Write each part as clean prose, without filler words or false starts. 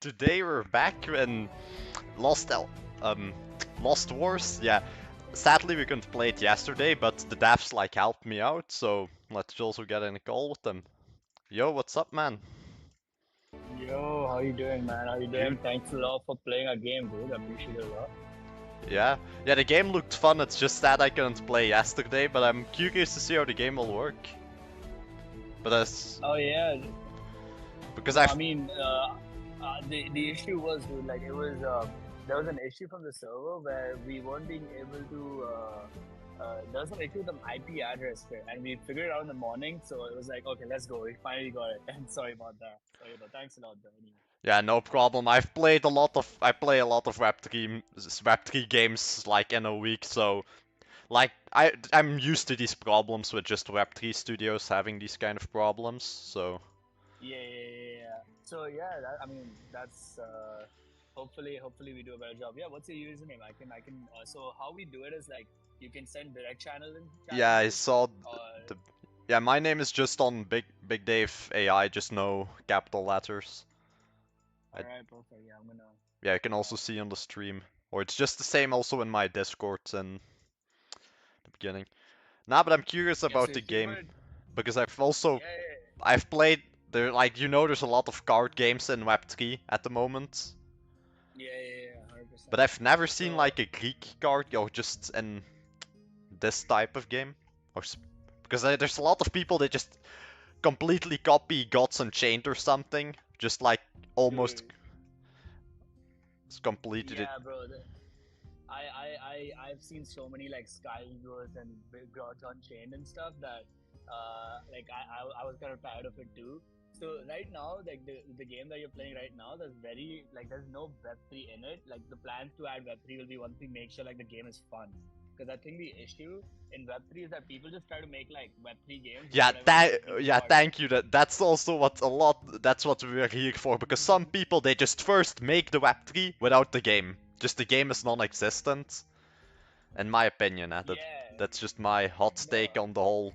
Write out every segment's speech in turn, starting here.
Today we're back in Lost Lost Wars. Yeah, sadly we couldn't play it yesterday, but the devs like helped me out, so let's also get in a call with them. Yo, what's up, man? Yo, how you doing, man? How you Good. doing? Thanks a lot for playing our game, dude. I appreciate it a lot. Yeah, the game looked fun. It's just that I couldn't play yesterday, but I'm curious to see how the game will work. But that's Oh yeah, because no, I I've mean, the issue was, dude, like it was there was an issue from the server where we weren't being able to. There was some issue with the IP address, right? And we figured it out in the morning. So it was like, okay, let's go. We finally got it. And sorry about that. Sorry, but thanks a lot, though. Anyway. Yeah, no problem. I play a lot of Web3 games like in a week, so like I'm used to these problems with just Web3 studios having these kind of problems. So Yeah. So yeah, I mean, that's hopefully we do a better job. Yeah, what's your username? I can. So how we do it is like you can send direct channel yeah, I challenges, saw or the yeah, my name is just on Big Dave AI, just no capital letters. all I, right, perfect. Yeah, I'm gonna. yeah, you can also Uh, see on the stream, or it's just the same also in my Discord in the beginning. Nah, but I'm curious yeah. So about the if you game would, because I've played there like there's a lot of card games in Web3 at the moment. yeah, 100%. But I've never seen So like a Greek card or just in this type of game. Because there's a lot of people that just completely copy Gods Unchained or something. Just like almost dude, completed it. yeah, bro. I've seen so many like Skywars and Big Gods Unchained and stuff that like I was kind of tired of it too. So right now, like the game that you're playing right now, there's no Web3 in it. Like the plans to add Web3 will be once we make sure like the game is fun. Because I think the issue in Web3 is that people just try to make like Web3 games with whatever they can Yeah, afford. thank you. That's also what a lot. That's what we're here for. Because some people they just first make the Web3 without the game. Just the game is non-existent. In my opinion, Yeah, that's just my hot no, take on the whole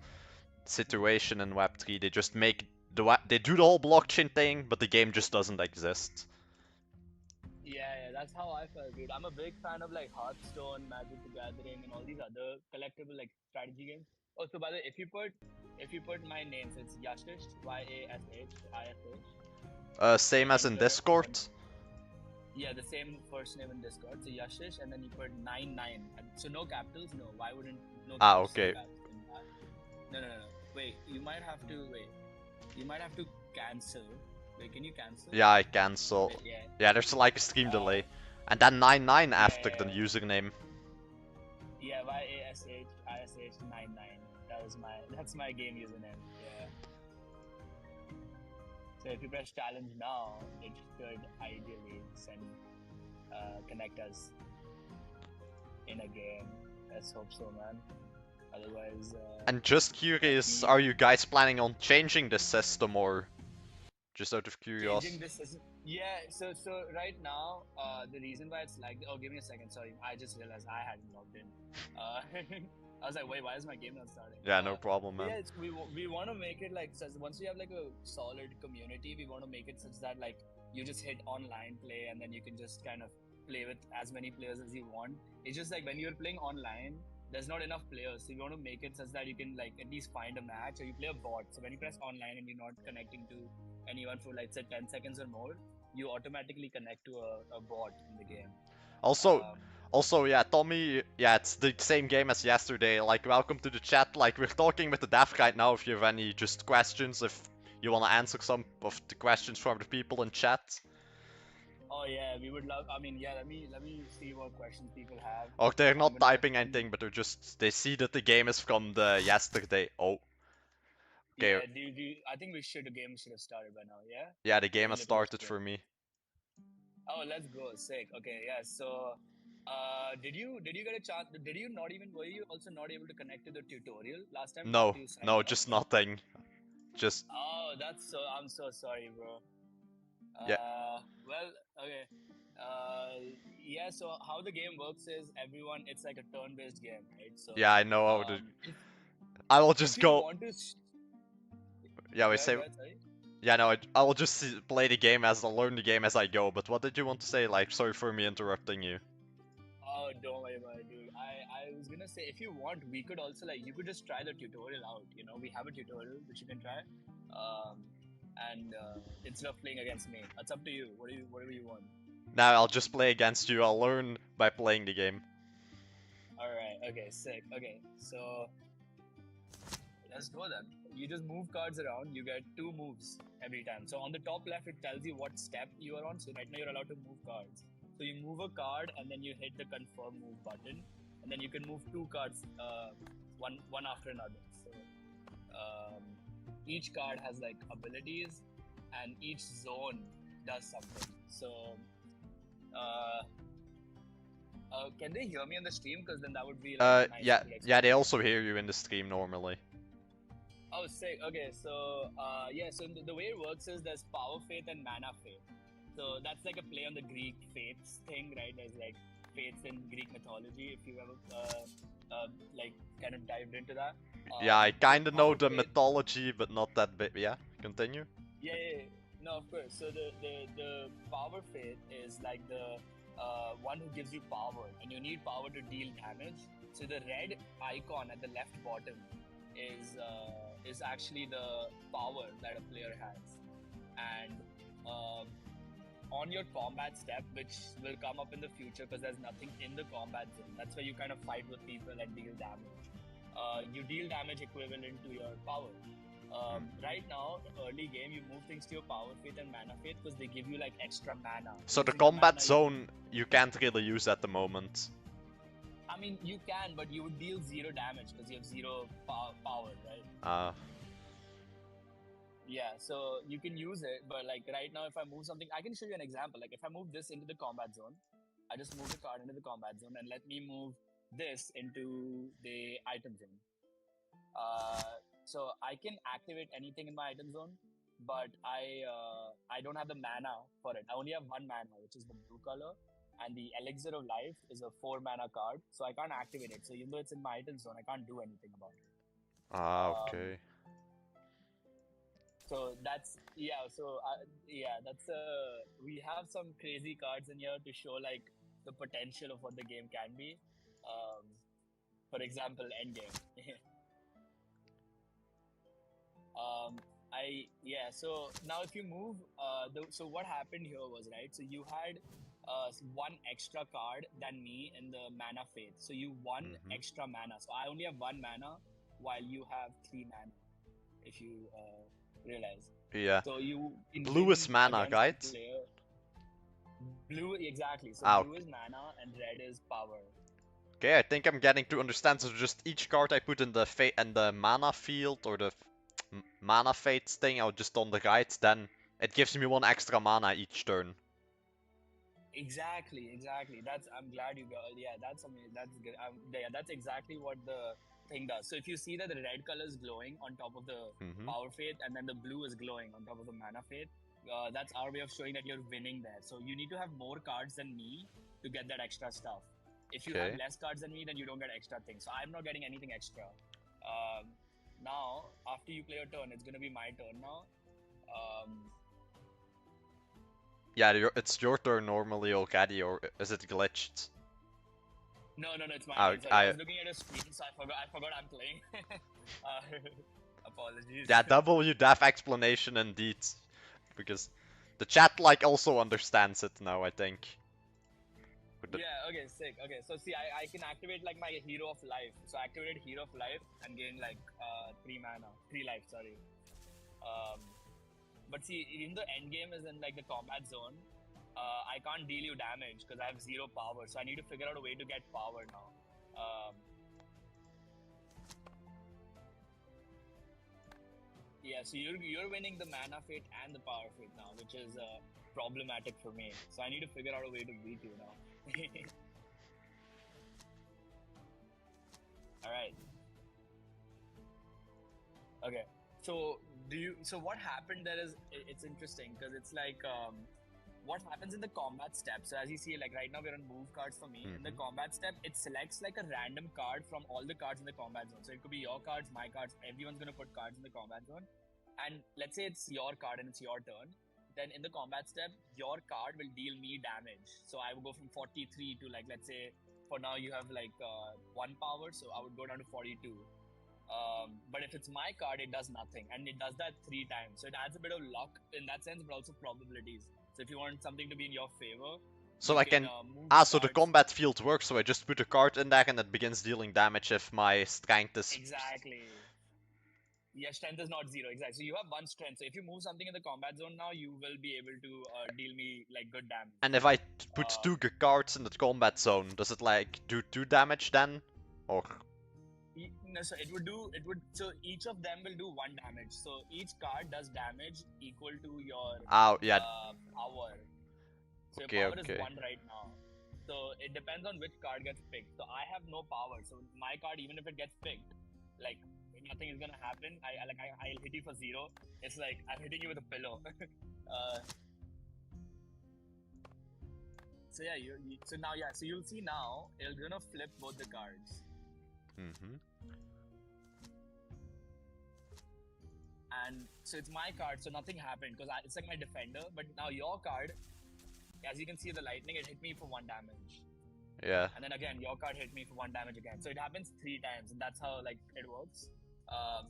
situation in Web3. They just make they do the whole blockchain thing, but the game just doesn't exist. yeah, that's how I felt, dude. I'm a big fan of like Hearthstone, Magic the Gathering, and all these other collectible like strategy games. Oh, so by the way, if you put my name, so it's Yashish, Yashish, Same as in Discord. yeah, the same first name in Discord. So Yashish, and then you put 99. So no capitals, no. Why wouldn't no Ah, caps, no okay. caps in that? No. Wait, you might have to wait. You might have to cancel. Wait, can you cancel? Yeah, I cancel. Wait, yeah. Yeah, there's like a stream Uh, delay. And then 99 after the yeah. username. Yeah, YASHISH99. That's my game username. Yeah. So if you press challenge now, it should ideally connect us in a game. Let's hope so, man. Otherwise, And just curious, me are you guys planning on changing the system or just out of changing curiosity? this is yeah. So right now, the reason why it's like oh, give me a second. Sorry, I just realized I hadn't logged in. I was like, wait, why is my game not starting? Yeah, no problem, So man. yeah, we want to make it like such. Once we have like a solid community, we want to make it such that like you just hit online play and then you can just kind of play with as many players as you want. It's just like when you're playing online, there's not enough players, so we want to make it such that you can like at least find a match or you play a bot. So when you press online and you're not connecting to anyone for like say 10 seconds or more, you automatically connect to a bot in the game. Also, Um, yeah, Tommy, yeah, it's the same game as yesterday. Like, welcome to the chat. Like, we're talking with the dev right now. If you have any just questions, if you want to answer some of the questions from the people in chat. oh yeah, we would love. I mean, yeah. Let me see what questions people have. Or they're I'm not gonna typing send. anything, but they see that the game is from the yesterday. Oh, okay. Yeah, I think game should have started by now. Yeah, Yeah, the we're game a has little late started today. for me. Oh, let's go. Sick. Okay, yeah. So, did you get a chance? Did you not even were you also not able to connect to the tutorial last time No, after you signed no, up? just nothing. Just Oh, I'm so sorry, bro. yeah, Well, okay. Yeah. So how the game works is it's like a turn-based game, right? So, yeah. I know how to. um, if I will if just you go. want to, Yeah, we go ahead, say. go ahead. Sorry. Yeah, no, I'll just play the game as I learn the game as I go. But what did you want to say? Like, sorry for me interrupting you. Oh, don't worry about it, dude. I was gonna say, if you want, we could also like you could just try the tutorial out. You know, we have a tutorial which you can try, and instead of playing against me, it's up to you. Whatever you want. Now I'll just play against you. I'll learn by playing the game. All right. Okay. Sick. Okay. So let's go then. You just move cards around. You get 2 moves every time. So on the top left, it tells you what step you are on. So right now you're allowed to move cards. So you move a card and then you hit the confirm move button, and then you can move 2 cards, one after another. So um, each card has like abilities, and each zone does something. So can they hear me on the stream? Because then that would be like nice. Yeah, they also hear you in the stream normally. Oh, sick. Okay, so yeah, so the way it works is there's power faith and mana faith. So that's like a play on the Greek faiths thing, right? There's like faiths in Greek mythology. If you ever like kind of dived into that. Yeah, I kind of know the faith, mythology, but not that bit. Yeah, continue. yeah. No, of course. So the power faith is like the one who gives you power, and you need power to deal damage. So the red icon at the left bottom is actually the power that a player has, and on your combat step, which will come up in the future because there's nothing in the combat zone. That's where you kind of fight with people and deal damage. You deal damage equivalent to your power. Right now, early game, you move things to your power faith and mana faith because they give you like extra mana. So the Using combat mana, zone you can't really use at the moment. I mean, you can, but you would deal 0 damage because you have 0 power, right? Yeah, so you can use it, but like right now, if I move something, I can show you an example. Like if I move this into the combat zone, I just move the card into the combat zone, and let me move this into the item zone. So I can activate anything in my item zone, but I don't have the mana for it. I only have 1 mana, which is the blue color, and the elixir of life is a 4 mana card, so I can't activate it. So even though it's in my item zone, I can't do anything about it. Okay. So that's that's we have some crazy cards in here to show like the potential of what the game can be. For example, endgame. So now if you move, so what happened here was, right, so you had 1 extra card than me in the mana faith, so you won extra mana. So I only have 1 mana while you have 3 mana, if you realize. Yeah. So you blue is mana, right? Blue, exactly. So blue is mana and red is power. Okay, I think I'm getting to understand. So just each card I put in the mana field or the mana fates thing, I'll just on the right, then it gives me 1 extra mana each turn. Exactly. I'm glad you got. Yeah, that's amazing. That's good. Yeah, that's exactly what the thing does. So if you see that the red color is glowing on top of the power faith, and then the blue is glowing on top of the mana faith, that's our way of showing that you're winning there. So you need to have more cards than me to get that extra stuff. If you have less cards than me, then you don't get extra things. So I'm not getting anything extra. Now, after you play your turn, it's gonna be my turn now. Yeah, it's your turn normally already, or is it glitched? No, it's my turn. Sorry, I was looking at a screen, so I forgot I'm playing. Apologies. Yeah, WDEF explanation indeed, because the chat like also understands it now, I think. Yeah, okay, sick. Okay, so see, I can activate like my Hero of Life. So I activated Hero of Life and gain like 3 life, sorry. But see, even the end game is in like the combat zone, I can't deal you damage because I have 0 power. So I need to figure out a way to get power now. Yeah, so you're winning the mana fate and the power fate now, which is problematic for me. So I need to figure out a way to beat you now. All right. Okay. So what happened there is, it's interesting because it's like what happens in the combat step. So as you see, like right now we're on move cards for me. In the combat step, it selects like a random card from all the cards in the combat zone. So it could be your cards, my cards. Everyone's gonna put cards in the combat zone. and let's say it's your card and it's your turn, then in the combat step, your card will deal me damage. So I would go from 43 to like, let's say for now you have like 1 power, so I would go down to 42. But if it's my card, it does nothing, and it does that 3 times. So it adds a bit of luck in that sense, but also probabilities. So if you want something to be in your favor, So you I can can... move Ah, so the cards. combat field works, so I just put a card in there and it begins dealing damage if my strength is... Exactly. Yeah, strength is not 0, exactly. So you have 1 strength. So if you move something in the combat zone now, you will be able to deal me like good damage. And if I put Um, 2 cards in the combat zone, does it like do 2 damage then? Or... no, so so each of them will do 1 damage. So each card does damage equal to your Ah, yeah. power. So Okay, your power okay. is 1 right now. So it depends on which card gets picked. So I have no power. So my card, even if it gets picked, like nothing is gonna happen. I'll hit you for 0. It's like I'm hitting you with a pillow. So yeah, so now so you'll see now it's gonna flip both the cards. Mm-hmm. And so it's my card, so nothing happened because it's like my defender. But now your card, as you can see the lightning, it hit me for 1 damage. Yeah. And then again, your card hit me for 1 damage again. So it happens 3 times, and that's how like it works.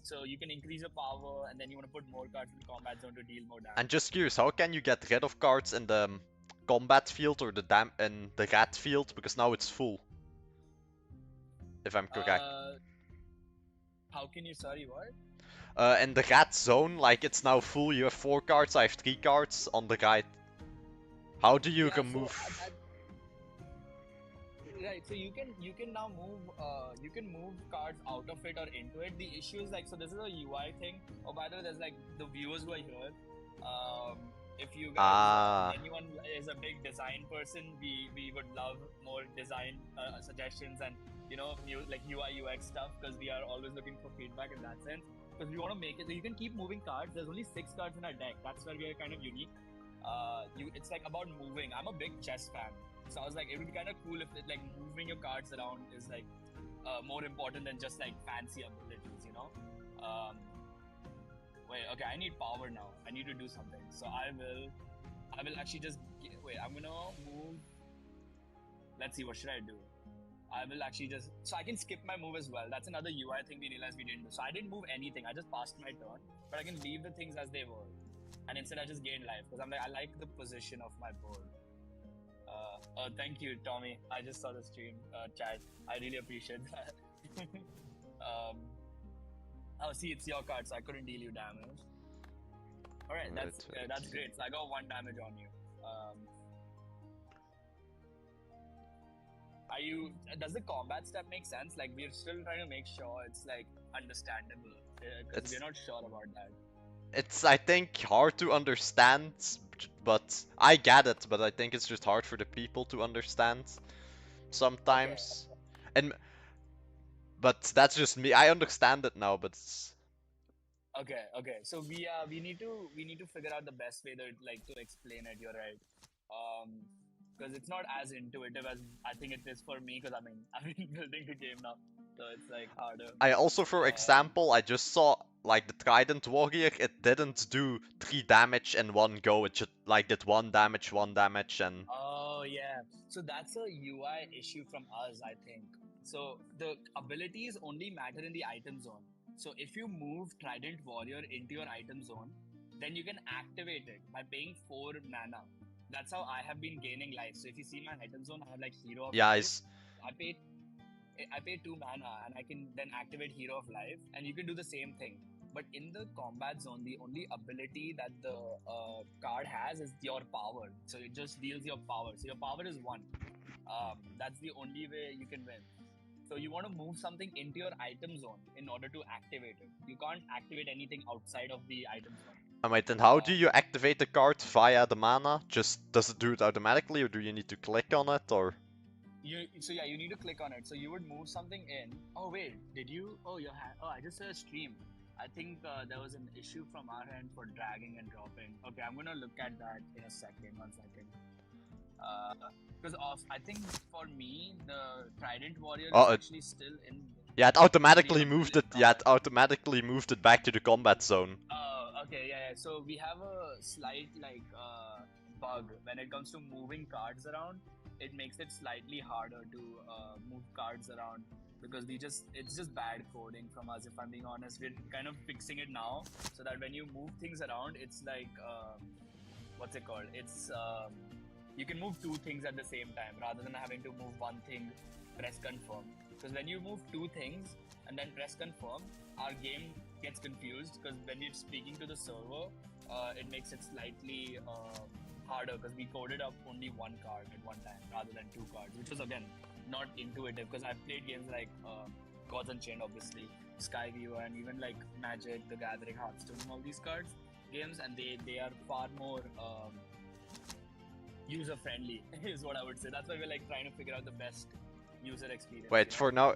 So you can increase your power, and then you want to put more cards in the combat zone to deal more damage. And just curious, how can you get rid of cards in the combat field or in the rat field? Because now it's full. If I'm correct. How can you? Sorry, what? In the rat zone, like it's now full. You have 4 cards. I have 3 cards on the right. How do you remove? Right, so you can now move cards out of it or into it. The issue is like, so this is a UI thing. Oh, by the way, there's like the viewers who are here. If you guys, anyone is a big design person, we would love more design suggestions and like UI UX stuff, because we are always looking for feedback in that sense. Because we want to make it so you can keep moving cards. There's only 6 cards in our deck. That's where we are kind of unique. It's like about moving. I'm a big chess fan. So I was like, it would be kind of cool if like moving your cards around is like more important than just like fancy abilities, Wait, okay, I need power now. I need to do something. So I will actually just wait. I'm gonna move. Let's see, what should I do? I will actually so I can skip my move as well. That's another UI thing we realized we didn't do. So I didn't move anything. I just passed my turn, but I can leave the things as they were, and instead I just gained life because I like the position of my board. Thank you, Tommy. I just saw the stream chat. I really appreciate that. See, it's your card, so I couldn't deal you damage. All right, that's great. So I got 1 damage on you. Does the combat step make sense? Like, we're still trying to make sure it's like understandable because we're not sure about that. It's, I think, hard to understand, but I get it. But I think it's just hard for the people to understand sometimes. Okay. But that's just me. I understand it now, but it's... Okay. So we need to figure out the best way to explain it. You're right. Because it's not as intuitive as I think it is for me. Because I've been building the game now, so it's like harder. I also, for example, I just saw like the Trident Warrior. It didn't do 3 damage in one go. It just like did 1 damage, and... Oh yeah. So that's a UI issue from us, I think. So the abilities only matter in the item zone. So if you move Trident Warrior into your item zone, then you can activate it by paying 4 mana. That's how I have been gaining life. So if you see my item zone, I have like Hero of Life. I pay 2 mana and I can then activate Hero of Life, and you can do the same thing. But in the combat zone, the only ability that the card has is your power. So it just deals your power. So your power is 1. That's the only way you can win. So you want to move something into your item zone in order to activate it. You can't activate anything outside of the item zone. Alright, then how do you activate the card via the mana? Just does it do it automatically, or do you need to click on it, or? You need to click on it. So you would move something in. Oh wait, did you? Oh, I just saw a stream. I think there was an issue from our end for dragging and dropping. Okay, I'm gonna look at that in a second. 1 second. Because I think for me the Trident Warrior is actually still in. Yeah, it automatically moved it. Yeah, it automatically moved it back to the combat zone. Oh, Okay, so we have a slight bug when it comes to moving cards around. It makes it slightly harder to move cards around because it's just bad coding from us. If I'm being honest, we're kind of fixing it now so that when you move things around, it's like what's it called? It's you can move two things at the same time rather than having to move one thing, press confirm. Because when you move two things and then press confirm, our game gets confused because when you're speaking to the server, it makes it slightly harder because we coded up only one card at one time rather than two cards, which was again not intuitive because I've played games like Gods Unchained, obviously, Skyview, and even like Magic, The Gathering, Hearthstone, and all these cards games, and they are far more user friendly, is what I would say. That's why we're like trying to figure out the best user experience. Wait, for now.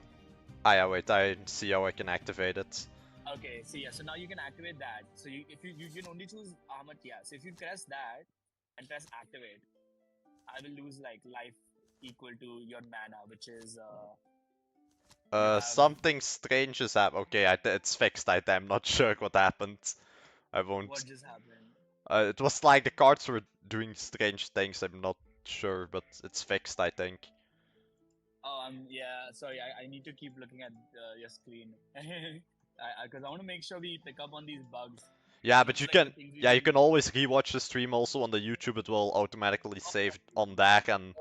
Ah, yeah, wait, I see how I can activate it. Okay, so yeah, so now you can activate that. So if you can only choose Ahmad, yeah. So if you press that and press activate, I will lose like life equal to your mana, which is you have Something strange is happening. Okay, it's fixed. I'm not sure what happened. I won't. what just happened. It was like the cards were doing strange things. I'm not sure, but it's fixed, I think. Oh, yeah. Sorry, I need to keep looking at your screen because I want to make sure we pick up on these bugs. Yeah, This but is you like the can. things we Yeah, you really. can always rewatch the stream also on the YouTube. It will automatically save on that, and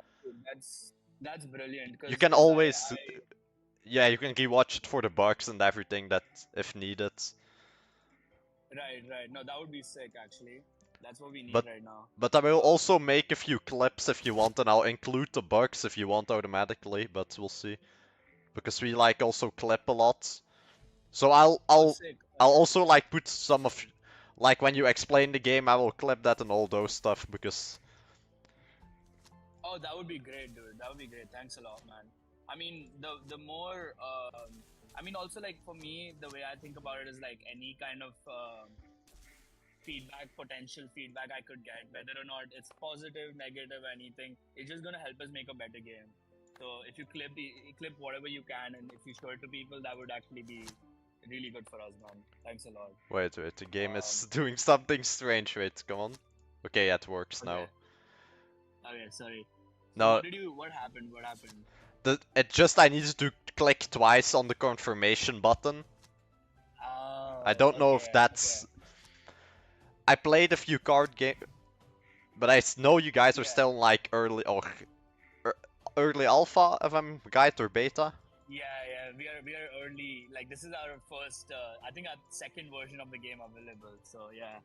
That's brilliant you because can I always. Yeah, you can rewatch it for the bugs and everything that if needed. right. No, that would be sick actually. That's what we need But right now. but I will Um, also make a few clips if you want, and I'll include the bugs if you want automatically. But we'll see, because we like also clip a lot. So I'll oh, I'll sick. I'll also like put some of like when you explain the game, I will clip that and all those stuff because Oh, that would be great, dude. That would be great. Thanks a lot, man. I mean, the more, I mean, also like for me, the way I think about it is like any kind of feedback, potential feedback I could get, whether or not it's positive, negative, anything, it's just gonna help us make a better game. So if you clip whatever you can, and if you show it to people, that would actually be really good for us, man. Thanks a lot. wait, the game Um, is doing something strange. Wait, come on. Okay, it works okay, now. okay, sorry. So No, what happened? What happened? it just I needed to click twice on the confirmation button. I Oh, don't know if okay, okay. that's. I played a few card game, but I know you guys are Yeah, still in like early alpha, if I'm right, or beta. yeah. We are early. Like this is our first. I think our second version of the game available. So yeah.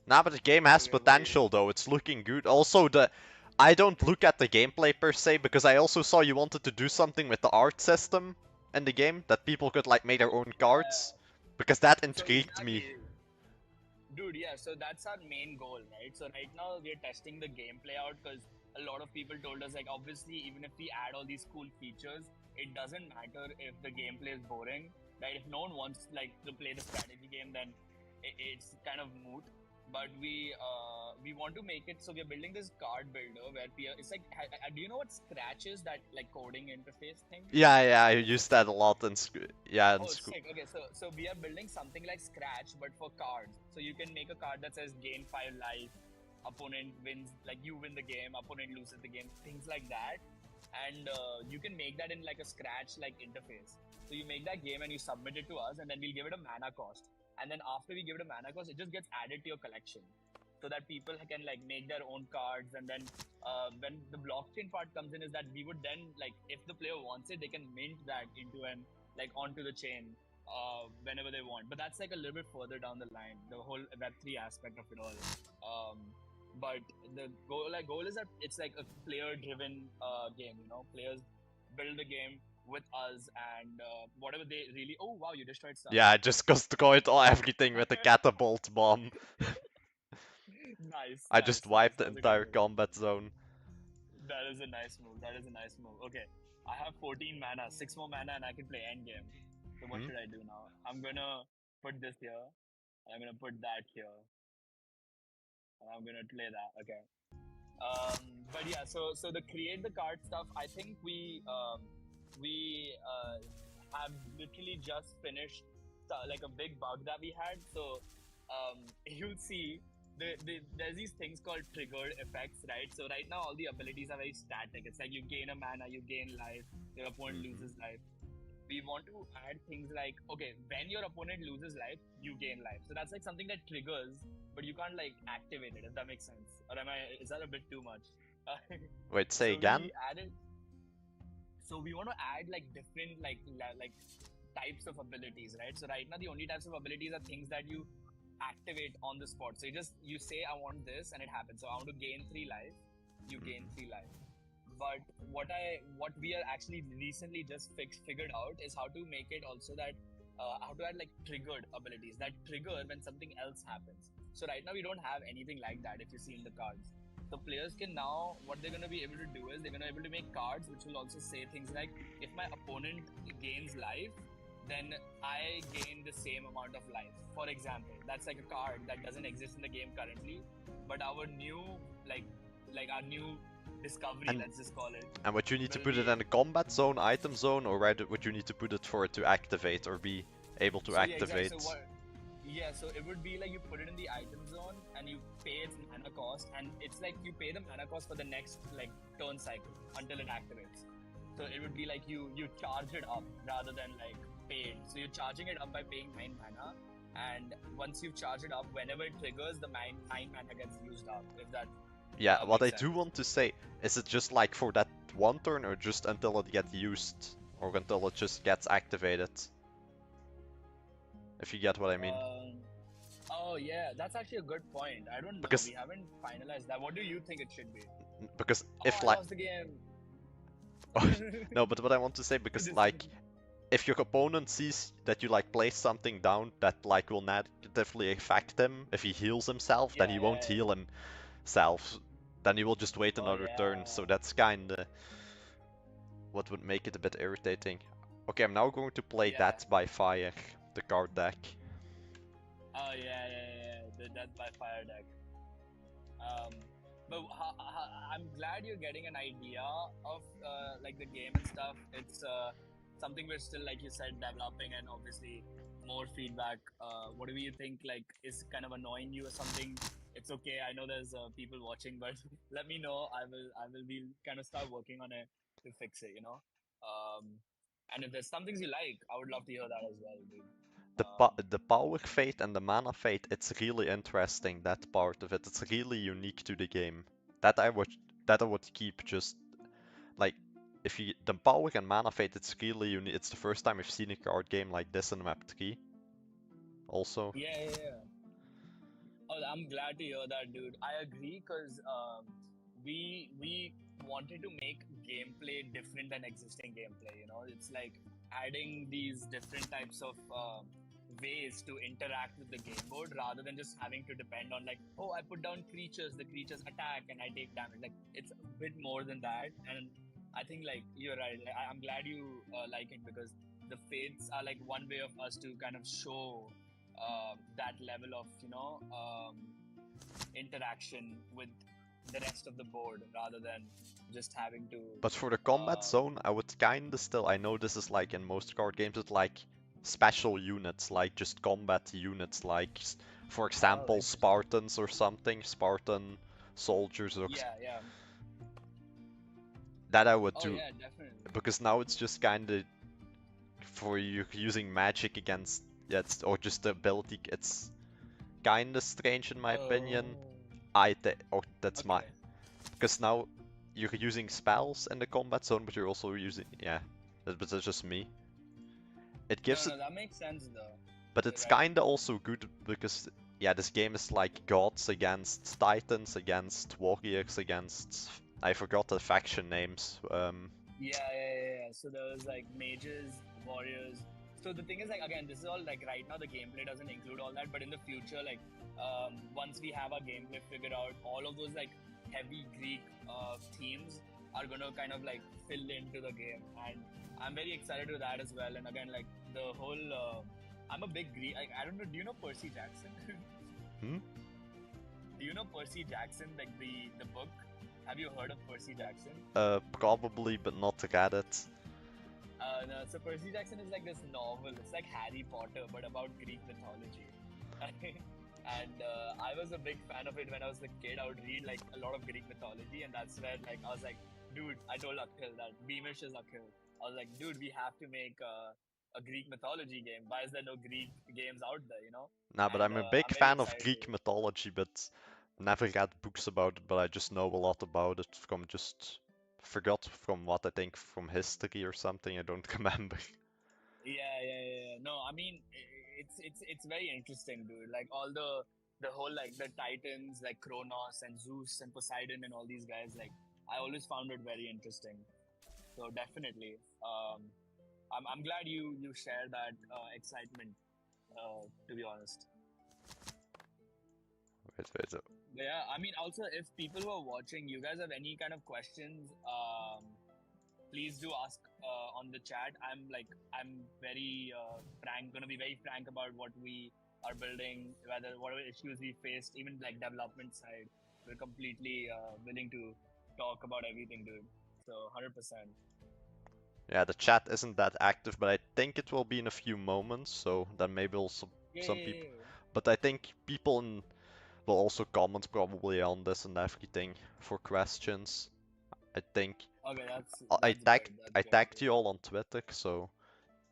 Nah, but the game has Okay, very. potential though. It's looking good. Also, I don't look at the gameplay per se because I also saw you wanted to do something with the art system in the game that people could like make their own cards Yeah. because that So intrigued me. exactly, dude. Yeah. So that's our main goal, right? So right now we're testing the gameplay out because a lot of people told us like obviously even if we add all these cool features, it doesn't matter if the gameplay is boring, right? If no one wants like to play the strategy game, then it's kind of moot. But we want to make it so we're building this card builder where it's like do you know what Scratch is, that like coding interface thing? Yeah, I used that a lot in yeah in Oh, school. sick. Okay, so we are building something like Scratch, but for cards. So you can make a card that says gain 5 life, opponent wins, like you win the game, opponent loses the game, things like that. And you can make that in like a Scratch like interface. So you make that game and you submit it to us, and then we'll give it a mana cost. And then after we give it a mana cost, it just gets added to your collection, so that people can like make their own cards. And then when the blockchain part comes in, is that we would then like if the player wants it, they can mint that into an like onto the chain whenever they want. But that's like a little bit further down the line, the whole Web3 aspect of it all. Um, but the goal is that it's like a player-driven game. You know, players build the game with us, and whatever they really. Oh wow, you destroyed stuff. Yeah, I just destroyed all everything with a catapult bomb. Nice, I just nice. wiped the That was a good entire move. combat zone. That is a nice move. That is a nice move. Okay, I have 14 mana, 6 more mana, and I can play end game. So what Hmm? should I do now? I'm gonna put this here. And I'm gonna put that here. And I'm gonna play that. Okay. But yeah, so the create the card stuff. I think we have literally just finished like a big bug that we had. So you'll see there's these things called triggered effects, right? So right now all the abilities are very static. It's like you gain a mana, you gain life, your opponent loses life. We want to add things like, okay, when your opponent loses life, you gain life. So that's like something that triggers, but you can't like activate it, if that makes sense. Or is that a bit too much? Wait, say So again? we added. So we want to add like different like types of abilities, right? So right now the only types of abilities are things that you activate on the spot. So you say I want this and it happens. So I want to gain 3 life, you gain 3 life. But what we are actually recently just figured out is how to make it also that how to add like triggered abilities that trigger when something else happens. So right now we don't have anything like that if you see in the cards. The players can now, what they're going to be able to do is they're going to be able to make cards which will also say things like, if my opponent gains life, then I gain the same amount of life. For example, that's like a card that doesn't exist in the game currently, but our new like our new discovery, And let's just call it, and would you need to will put it be. in the combat zone, item zone, or where would you need to put it for it to activate or be able to So yeah, exactly. So activate? what? Yeah, so it would be like you put it in the item zone and you pay its mana cost, and it's like you pay the mana cost for the next like turn cycle until it activates. So it would be like you charge it up rather than like paid. So you're charging it up by paying 9 mana, and once you've charged it up, whenever it triggers, the 9 mana gets used up. If that Yeah, what makes I do sense. want to say, is it just like for that one turn or just until it gets used? Or until it just gets activated? If you get what I mean. Um, oh yeah, that's actually a good point. I don't know. We Because haven't finalized that. What do you think it should be? because Oh, if I like lost the game. no, but what I want to say, because This. like if your opponent sees that you like place something down that like will negatively affect him, if he heals himself, then Yeah, he won't yeah. heal himself. Then he will just wait Oh another turn. yeah. So that's kinda what would make it a bit irritating. Okay, I'm now going to play Yeah. That by Fire, the card deck. Oh yeah. The Death by Fire deck. Um, but I'm glad you're getting an idea of like the game and stuff. It's something we're still, like you said, developing, and obviously more feedback. Whatever you think like is kind of annoying you or something, it's okay. I know there's people watching, but let me know. I will be kind of start working on it to fix it. Um, and if there's some things you like, I would love to hear that as well, dude. The power fate and the mana fate, it's really interesting, that part of it. It's really unique to the game. That I would keep. Just like if you the power and mana fate, it's really unique. It's the first time I've seen a card game like this in Map 3 also. Yeah. Oh, I'm glad to hear that, dude. I agree because we wanted to make gameplay different than existing gameplay. It's like adding these different types of ways to interact with the game board rather than just having to depend on like, oh, I put down creatures, the creatures attack, and I take damage. Like it's a bit more than that, and I think like you're right. Like, I'm glad you like it because the fates are like one way of us to kind of show that level of interaction with the rest of the board rather than just having to But for the combat zone, I would kinda still. I know this is like in most card games, it's like special units, like just combat units, like for oh, example interesting. Spartans or something, Spartan soldiers or Yeah. that I would Oh do. yeah, definitely. Because now it's just kinda for you using magic against, yeah, or just the ability. It's kinda strange in my opinion. Oh, That's my, okay. because now you're using spells in the combat zone, but you're also using, yeah, but that's just me. It No, gives it, no, that makes sense though. but You're it's right. kinda also good because yeah, this game is like gods against titans against warriors against, I forgot the faction names. Yeah. So there was like mages, warriors. So the thing is, like, again, this is all like right now the gameplay doesn't include all that, but in the future, like, once we have our gameplay figured out, all of those like heavy Greek themes are gonna kind of like fill into the game, and I'm very excited with that as well. And again, like the whole, I'm a big Greek. Like, I don't know. Do you know Percy Jackson? Hmm? Do you know Percy Jackson, like the book? Have you heard of Percy Jackson? Probably, but not Reddit. No, so Percy Jackson is like this novel. It's like Harry Potter, but about Greek mythology. And I was a big fan of it when I was a kid. I would read like a lot of Greek mythology, and that's where like I was like, dude, I told Akhil that Beamish is Akhil. I was like, dude, we have to make a Greek mythology game. Why is there no Greek games out there? You know? Nah, but And I'm a big I'm very fan of excited. Greek mythology, but never read books about it, but I just know a lot about it from just forgot from what I think from history or something, I don't remember. Yeah. No, I mean, it's very interesting, dude. Like all the whole like the Titans, like Kronos and Zeus and Poseidon and all these guys. Like I always found it very interesting. So definitely, I'm glad you share that excitement. To be honest. Wait. But yeah, I mean, also if people who are watching, you guys have any kind of questions, please do ask on the chat. I'm very frank, gonna be very frank about what we are building, whether whatever issues we faced, even like development side. We're completely willing to talk about everything, dude. So 100%. Yeah, the chat isn't that active, but I think it will be in a few moments, so then maybe also some people. Yeah. But I think people will also comment probably on this and everything for questions. I think Okay, I that's good. That's I good. tagged you all on Twitter, so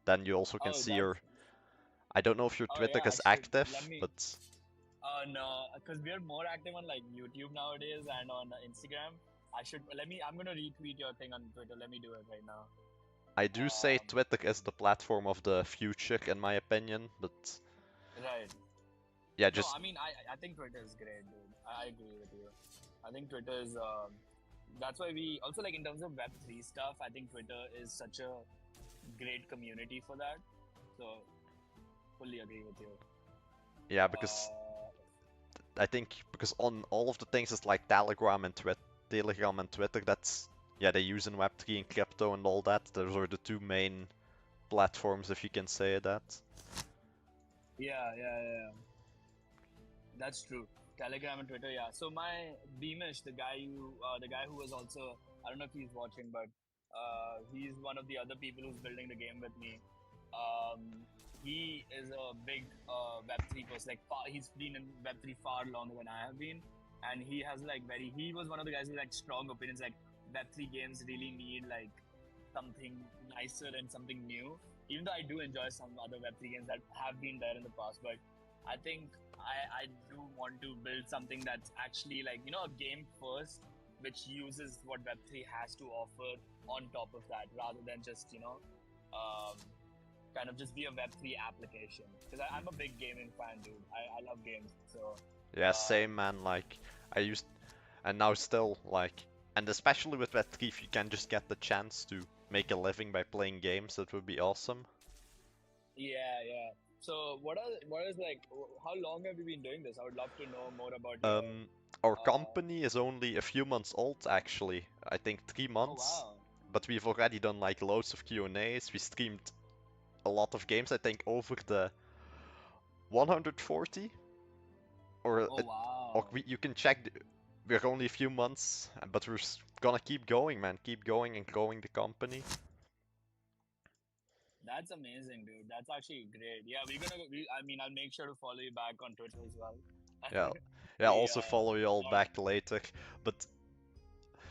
then you also can Oh, see that's your. I don't know if your oh Twitter yeah. I is should let active, me. but No, because we are more active on like YouTube nowadays and on Instagram. I should let me. I'm gonna retweet your thing on Twitter. Let me do it right now. I do say Um, Twitter is the platform of the future, in my opinion. But right. yeah, No, just I mean I think Twitter is great, dude. I agree with you. I think Twitter is that's why we also like in terms of Web3 stuff. I think Twitter is such a great community for that. So fully agree with you. yeah, because Uh, I think because on all of the things it's like Telegram and Twitter. That's yeah, they use in Web3 and crypto and all that. Those are the two main platforms, if you can say that. yeah. That's true. Telegram and Twitter, yeah. So my Beamish, the guy who was also, I don't know if he's watching, but he's one of the other people who's building the game with me. He is a big Web3 person. Like he's been in Web3 far longer than I have been, and he has like he was one of the guys with like strong opinions. Like Web3 games really need like something nicer and something new. Even though I do enjoy some other Web3 games that have been there in the past, but I think I do want to build something that's actually like, a game first, which uses what Web3 has to offer on top of that, rather than just, um, kind of just be a Web3 application. Because I'm a big gaming fan, dude. I love games. So, Yeah, um, same man. Like I used, and now still like, and especially with Web3, if you can just get the chance to make a living by playing games, that would be awesome. yeah. So, what is like, how long have you been doing this? I would love to know more about your, Um, our uh, company is only a few months old, actually. I think 3 months. wow. But we've already done like loads of Q&As. We streamed a lot of games. I think over the 140, or Oh, it, or wow. you can check. We're only a few months, but we're gonna keep going, man. Keep going and growing the company. That's amazing, dude. That's actually great. Yeah, we're gonna. I mean, I'll make sure to follow you back on Twitter as well. Yeah, yeah. we Also follow you all or back later. But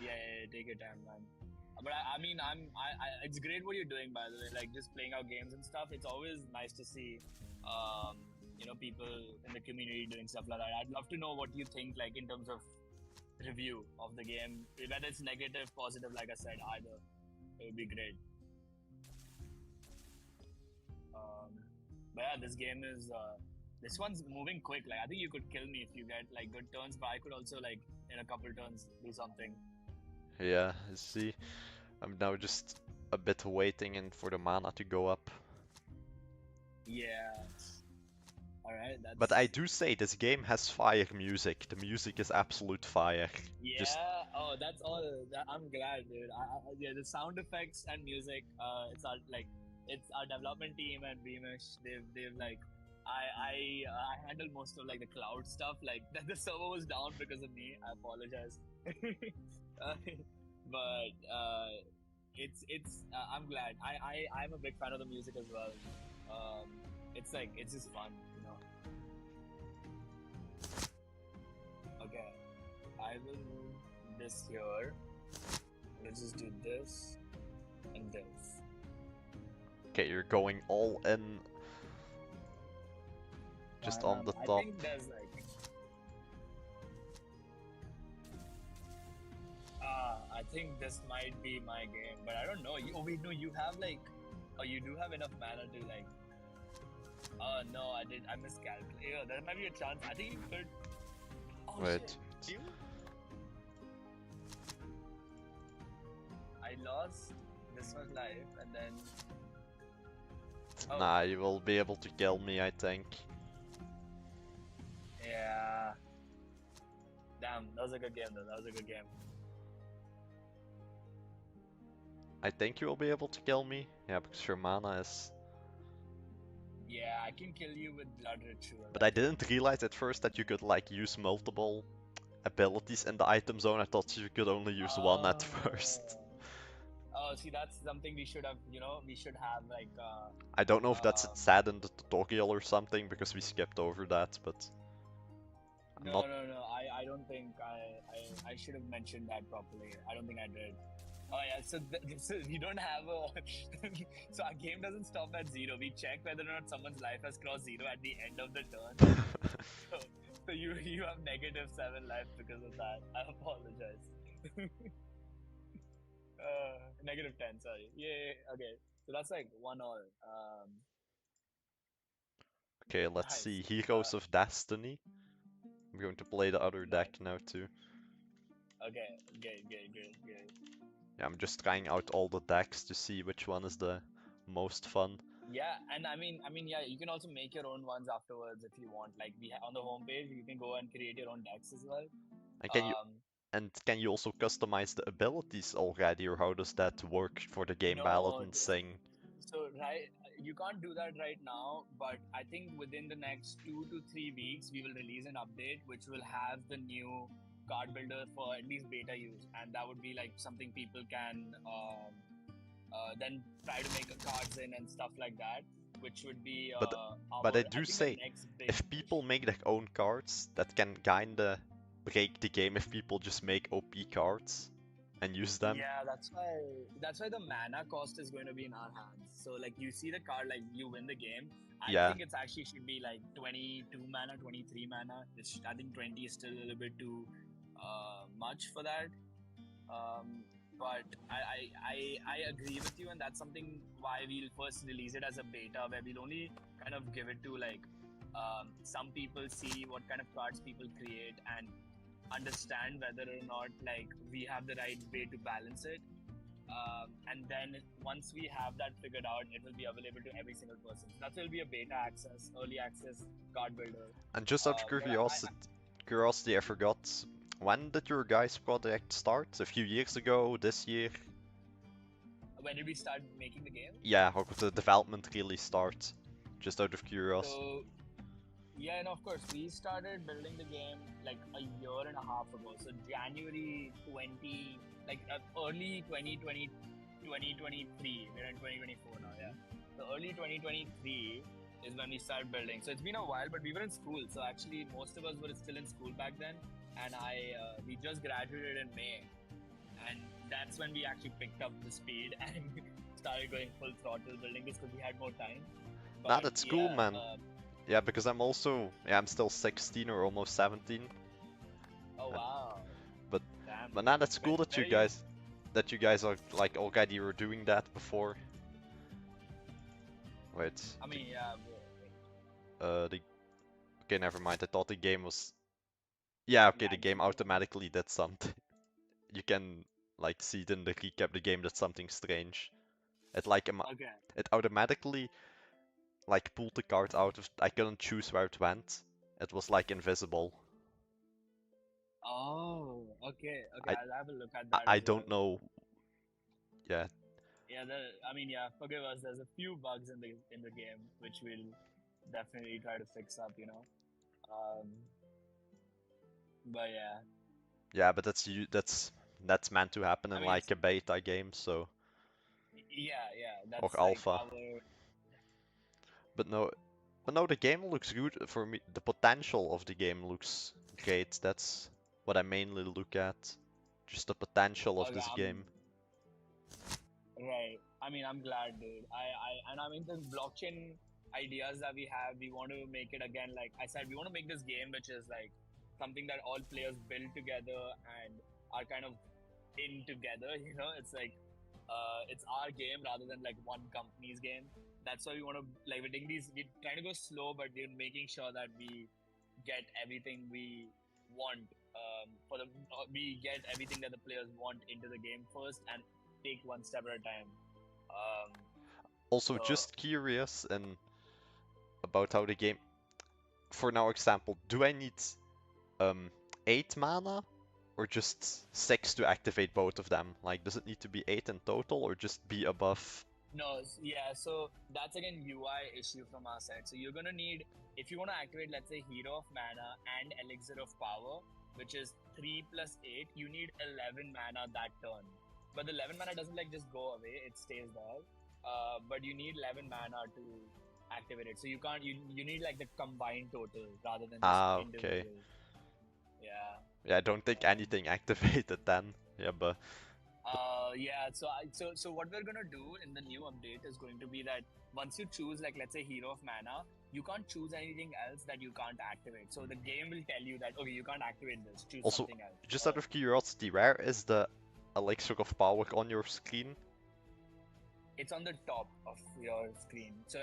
yeah, take your time, man. But I mean, it's great what you're doing, by the way. Like just playing out games and stuff. It's always nice to see, people in the community doing stuff like that. I'd love to know what you think, like in terms of review of the game, whether it's negative, positive. Like I said, either it would be great. Um, but yeah, this game is this one's moving quick. Like I think you could kill me if you get like good turns, but I could also like in a couple turns do something. yeah, see, I'm now just a bit waiting and for the mana to go up. Yeah. All right. But I That's do say this game has fire music. The music is absolute fire. Just yeah. Oh, that's all. I'm glad, dude. Yeah, the sound effects and music. It's our development team and Beamish. They've like. I handle most of like the cloud stuff. Like the server was down because of me. I apologize. Uh, but I'm glad. I'm a big fan of the music as well. Um, it's like it's just fun, you know. Okay, I will move this here. Let's just do this and this. Okay, you're going all in just on the I top. think there's like I think this might be my game, but I don't know. Oh wait, no, you have like, oh, you do have enough mana to like. Oh no, I miscalculated. Yeah, there might be a chance. I think you could. Oh shit, Wait. you? I lost this much life, and then. Oh Nah, you will be able to kill me, I think. yeah. Damn, that was a good game though. That was a good game. I think you will be able to kill me. Yeah, because your mana is... Yeah, I can kill you with Blood Ritual, But I I think. didn't realize at first that you could like use multiple abilities in the item zone. I thought you could only use one at first. Oh. Oh, see, that's something we should have, we should have like, I don't know if that's um, said in the tutorial or something because we skipped over that, but I'm not... no. I don't think I should have mentioned that properly. I don't think I did. Oh yeah, so, so we don't have a. So our game doesn't stop at 0. We check whether or not someone's life has crossed 0 at the end of the turn. So, so you have -7 life because of that. I apologize. -10, sorry. Yeah. Okay. So that's like 1-all. Okay, let's Nice. see. Heroes of Destiny. I'm going to play the other Nice. deck now too. Okay. Good. Yeah, I'm just trying out all the decks to see which one is the most fun. Yeah, and yeah, you can also make your own ones afterwards if you want. Like on the homepage, you can go and create your own decks as well. And Um, can you also customize the abilities already, or how does that work for the game no, balancing? so right, you can't do that right now, but I think within the next 2 to 3 weeks, we will release an update which will have the new card builder for at least beta use, and that would be like something people can then try to make cards in and stuff like that, which would be But but I I do think the say, next big if push. people make their own cards, that can kinda break the game if people just make OP cards and use them. Yeah, that's why the mana cost is going to be in our hands. So like you see the card, like you win the game. I Yeah, think it's actually should be like 22 mana, 23 mana. I think 20 is still a little bit too much for that. Um, but I agree with you, and that's something why we'll first release it as a beta, where we'll only kind of give it to like some people, see what kind of cards people create, and understand whether or not like we have the right way to balance it. And then once we have that figured out, it will be available to every single person. So that will be a beta access, early access card builder. and just out of But curiosity, I forgot. When did your guys' project start? A few years ago? This year? when did we start making the game? Yeah, how could the development really start? Just out of curiosity. So yeah, and of course we started building the game like a year and a half ago. So January 20, like early 2020, 2023. We're in 2024 now, yeah. So early 2023 is when we started building. So it's been a while, but we were in school. So actually, most of us were still in school back then, and we just graduated in May, and that's when we actually picked up the speed and started going full throttle building this because we had more time. Nah, But that's cool, yeah, man. Yeah, because I'm still 16 or almost 17. oh And, wow, but damn. but nah, that's cool When are you? that you guys are like already were doing that before. Wait, I mean, yeah, the okay, never mind. I thought the game was yeah, okay, the game laggy. automatically did something. You can like see it in the recap. The game did something strange. It like Okay. it automatically like pulled the card out of. I couldn't choose where it went. It was like invisible. Oh, okay. I I'll have a look at I that I as don't well. know. Yeah, Yeah, I mean, yeah. Forgive us. There's a few bugs in the game which we'll definitely try to fix up. Um, but yeah, but that's meant to happen I in mean, like a beta game. So Yeah, or that's like alpha. our. But no, the game looks good for me. The potential of the game looks great. That's what I mainly look at. Just the potential of Okay, this game. right. I mean, I'm glad, dude. And I mean, the blockchain ideas that we have, we want to make it again. Like I said, we want to make this game, which is like something that all players build together and are kind of in together. You know, it's like it's our game rather than like one company's game. That's why we want to like we're taking these. We're trying to go slow, but we're making sure that we get everything we want we get everything that the players want into the game first and take one step at a time. Um, Also, so just curious and about how the game. For now, example, do I need um 8 mana or just 6 to activate both of them? Like, does it need to be 8 in total or just be above? no, yeah, so that's again UI issue from our side. So you're gonna need if you want to activate, let's say, Hero of Mana and Elixir of Power, which is 3 plus 8, you need 11 mana that turn. But the 11 mana doesn't like just go away; it stays there. But you need 11 mana to activate it. So you can't you need like the combined total rather than just Ah, okay. individual. Yeah. Yeah, I don't think Um, anything activated then. Yeah, but yeah. So what we're gonna do in the new update is going to be that once you choose, like, let's say, Hero of Mana, you can't choose anything else that you can't activate. So the game will tell you that, okay, you can't activate this. Choose also, something else. just out of curiosity, where is the elixir of power on your screen? It's on the top of your screen. So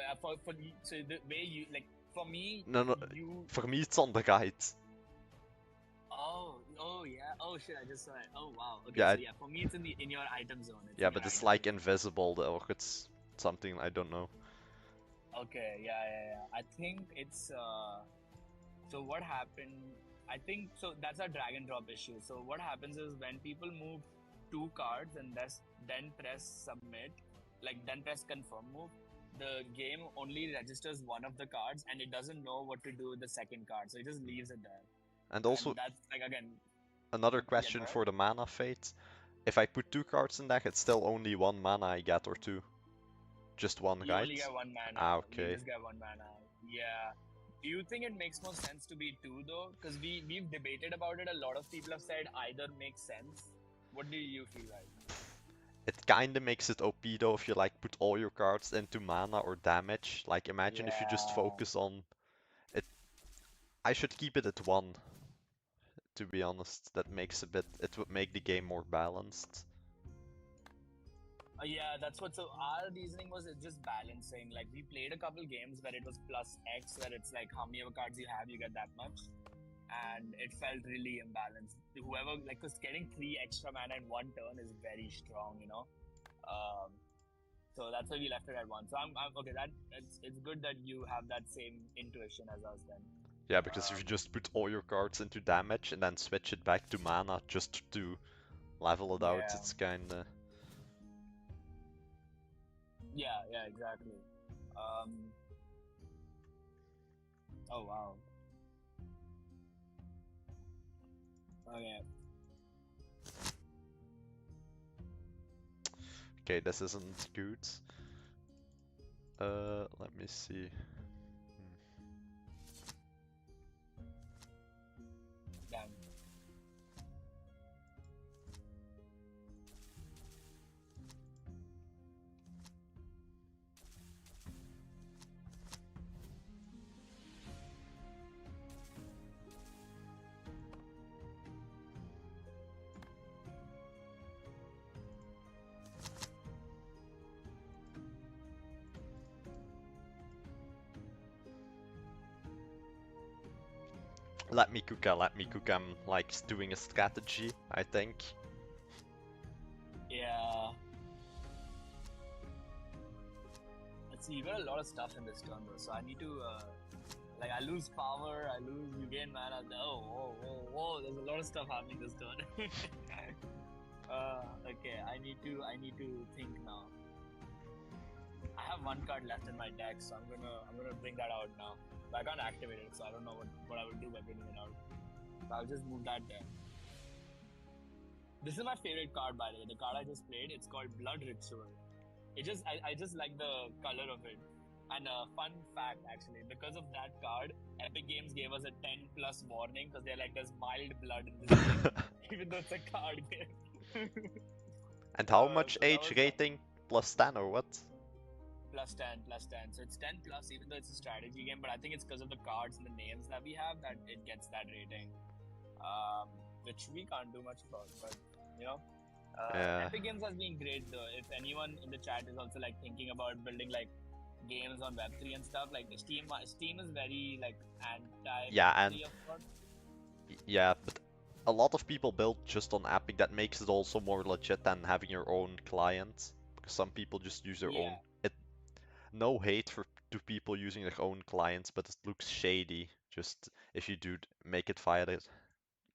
so the way you like for me, No, no, you. for me it's on the right. Oh yeah. Oh shit! I just saw it. Oh wow. Okay, Yeah, so yeah, for me it's in your item zone. It's yeah, in your but it's item like zone. invisible or it's something I don't know. Okay, yeah. I think it's so what happened. I think so. That's a drag and drop issue. So what happens is when people move 2 cards and then press submit, like then press confirm move, the game only registers one of the cards and it doesn't know what to do with the second card, so it just leaves it there. And And also, that's like again, another yeah, go question ahead. for the mana fate. If I put 2 cards in deck, it's still only 1 mana I get or 2. Just 1, You only right? get one Ah, mana. You okay. just get one mana. Yeah. Do you think it makes more sense to be two though? Because we've debated about it. A lot of people have said either makes sense. What do you feel like? It kinda makes it OP though if you like put all your cards into mana or damage. Like imagine if you just Yeah. focus on it. I should keep it at 1, to be honest. That makes a bit, it would make the game more balanced. Yeah, that's what. So our reasoning was it's just balancing. Like we played a couple games where it was plus X, where it's like how many cards you have, you get that much, and it felt really imbalanced. Whoever like, cause getting 3 extra mana in one turn is very strong, you know. Um, So that's why we left it at 1. So I'm okay. It's good that you have that same intuition as us then. Yeah, because if Um, you just put all your cards into damage and then switch it back to mana just to level it out, yeah, it's kinda... yeah, exactly. Um, oh wow. Okay. Okay, this isn't good. Let me see. Damn. Let me cook. I'm like doing a strategy, I think. Yeah. Let's see. You got a lot of stuff in this turn though, so I need to like I lose power, I lose you gain mana. Whoa! There's a lot of stuff happening this turn. Okay. I need to think now. I have 1 card left in my deck, so I'm gonna bring that out now. But I can't activate it, so I don't know what I will do by bringing it out. So I'll just move that there. This is my favorite card, by the way. The card I just played, it's called Blood Ritual. I just like the color of it. And a fun fact, actually, because of that card, Epic Games gave us a 10 plus warning because they're like, there's mild blood in this game, even though it's a card game. And how much So that age was fun. rating? Plus 10 or what? Plus 10, plus 10. So it's 10 plus, even though it's a strategy game, but I think it's because of the cards and the names that we have that it gets that rating. Which we can't do much about, but you know. Yeah. Epic Games has been great though. If anyone in the chat is also like thinking about building like games on Web3 and stuff, like Steam is very like anti Yeah, Web3 and of course. yeah, but a lot of people build just on Epic. That makes it also more legit than having your own client. Because some people just use their own. Yeah, No hate to people using their own clients, but it looks shady. Just if you do make it via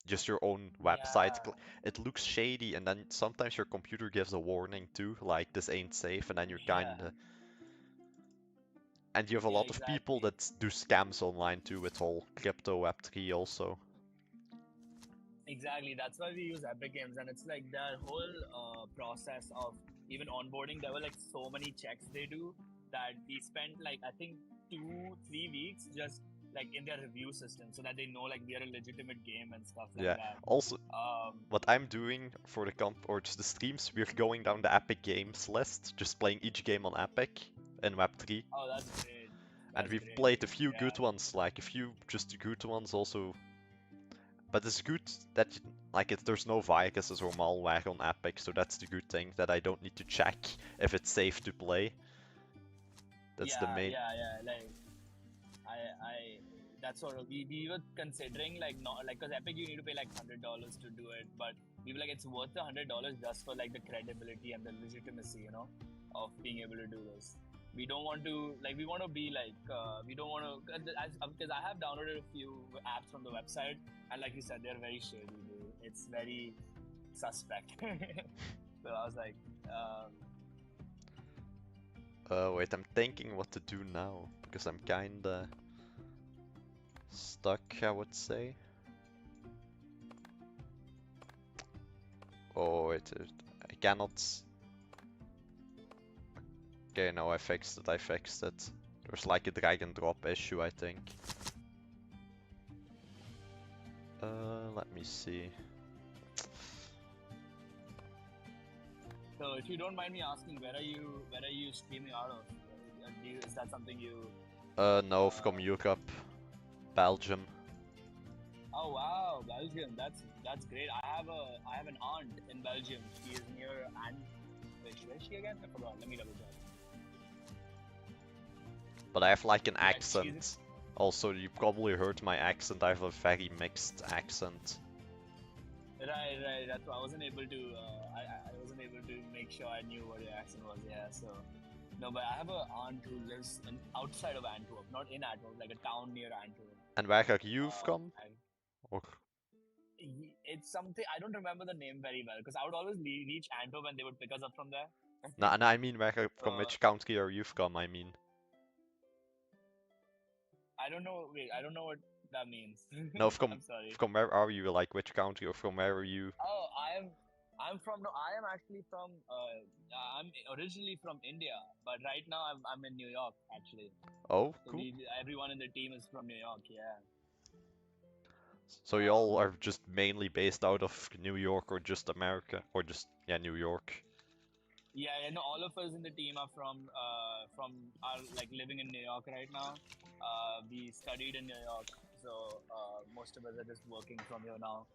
just your own website, yeah, it looks shady, and then sometimes your computer gives a warning too, like this ain't safe, and then you're yeah, kinda. And you have a yeah, lot of people exactly. that do scams online too with whole crypto Web3 also. Exactly. That's why we use Epic Games, and it's like their whole process of even onboarding. There were like so many checks they do that we spent like I think 2-3 weeks just like in their review system so that they know like we are a legitimate game and stuff like Yeah. that. Also, Um, what I'm doing for the comp or just the streams, we're going down the Epic Games list, just playing each game on Epic in Web3. oh, that's great. And That's we've great. played a few Yeah. good ones, like a few just good ones also. But it's good that like there's no viruses or malware on Epic, so that's the good thing that I don't need to check if it's safe to play. That's the Yeah, main. yeah, yeah. Like I that's sort of we were considering like not like because Epic you need to pay like $100 to do it, but we were like it's worth the $100 just for like the credibility and the legitimacy, you know, of being able to do this. We don't want to like we want to be like we don't want to because I have downloaded a few apps from the website and like you said they're very shady, dude. It's very suspect. So I was like, Wait, I'm thinking what to do now because I'm kinda stuck, I would say. Oh, I cannot. Okay, no, I fixed it. I fixed it. There's like a drag and drop issue, I think. Let me see. so if you don't mind me asking, where are you streaming out of? Is that something you? No, from Europe, Belgium. Oh wow, Belgium. That's great. I have an aunt in Belgium. She is near where's she again? I forgot. Let me double check. But I have like an Yeah, she's accent. Also, you probably heard my accent. I have a very mixed accent. right. That's why I wasn't able to. I wasn't able to make sure I knew what your accent was. Yeah. So no, but I have an aunt who lives outside of Antwerp, not in Antwerp, like a town near Antwerp. And where are you from? And Or it's something I don't remember the name very well because I would always reach Antwerp and they would pick us up from there. no, no, I mean from So which country are you from? I mean. I don't know. Wait, I don't know what that means. No, from I'm sorry. from where are you? Like which country or from where are you? Oh, I'm from. No, I am actually from. I'm originally from India, but right now I'm in New York actually. Oh, So cool. everyone in the team is from New York. Yeah. So you all Um. are just mainly based out of New York or just America or just yeah, New York. Yeah. Yeah. No, all of us in the team are from are like living in New York right now. We studied in New York, so most of us are just working from here now.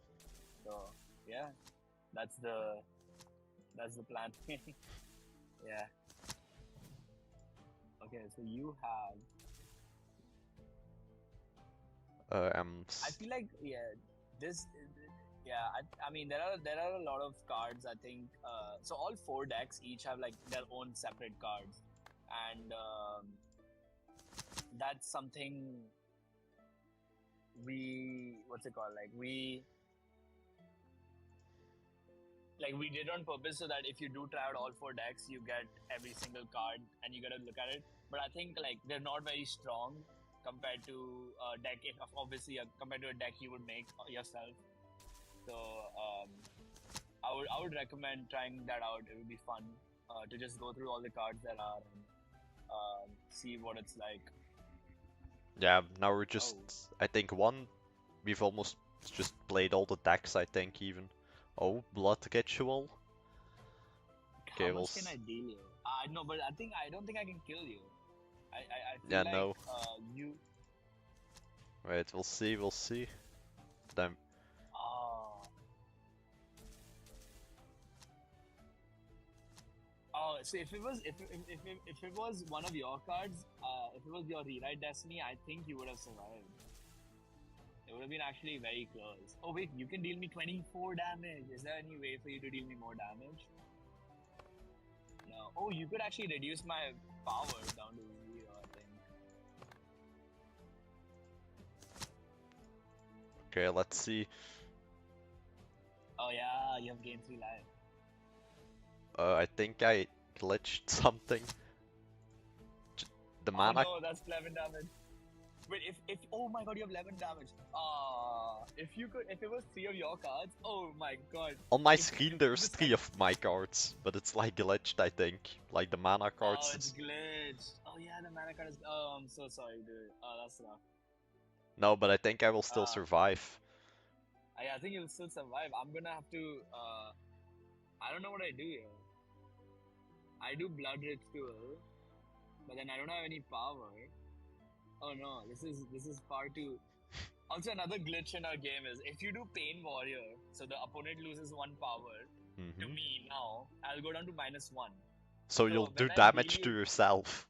So yeah, that's the that's the plan. Yeah. Okay, so you have. I feel like this. Yeah, I mean there are a lot of cards. I think so. All four decks each have like their own separate cards, and that's something we what's it called? We did on purpose so that if you do try out all four decks, you get every single card and you gotta look at it. But I think like they're not very strong compared to a deck. If obviously compared to a deck you would make yourself. So I would recommend trying that out. It would be fun. to just go through all the cards that are and see what it's like. Yeah, now we're just, Oh, I think we've almost just played all the decks, I think even. Oh, Blood Ritual. how Okay, much can I deal you? No, but I don't think I can kill you. I yeah, feel like no. you. Wait, we'll see. But I'm, Oh. Oh, so if it was one of your cards, if it was your rewrite destiny, I think you would have survived. It would have been actually very close. Oh wait, you can deal me 24 damage. Is there any way for you to deal me more damage? No. Oh, you could actually reduce my power down to 0, I think. okay, let's see. Oh yeah, you have gained 3 life. I think I glitched something. The Oh mana no, that's 11 damage. Wait, if oh my god, you have 11 damage. If it was 3 of your cards, oh my god. on my If screen there's this 3 of my cards, but it's like glitched, I think. Like the mana oh, cards. it's glitched. Oh yeah, the mana card is. Oh, I'm so sorry, dude. Oh, that's rough. No, but I think I will still Uh, survive. I think you'll still survive. I'm gonna have to. I don't know what I do here. I do blood ritual, but then I don't have any power. Oh no, this is far too. Also, another glitch in our game is if you do pain warrior, so the opponent loses 1 power. To Hmm. me now, I'll go down to -1. So So you'll do when I heal damage to you, yourself.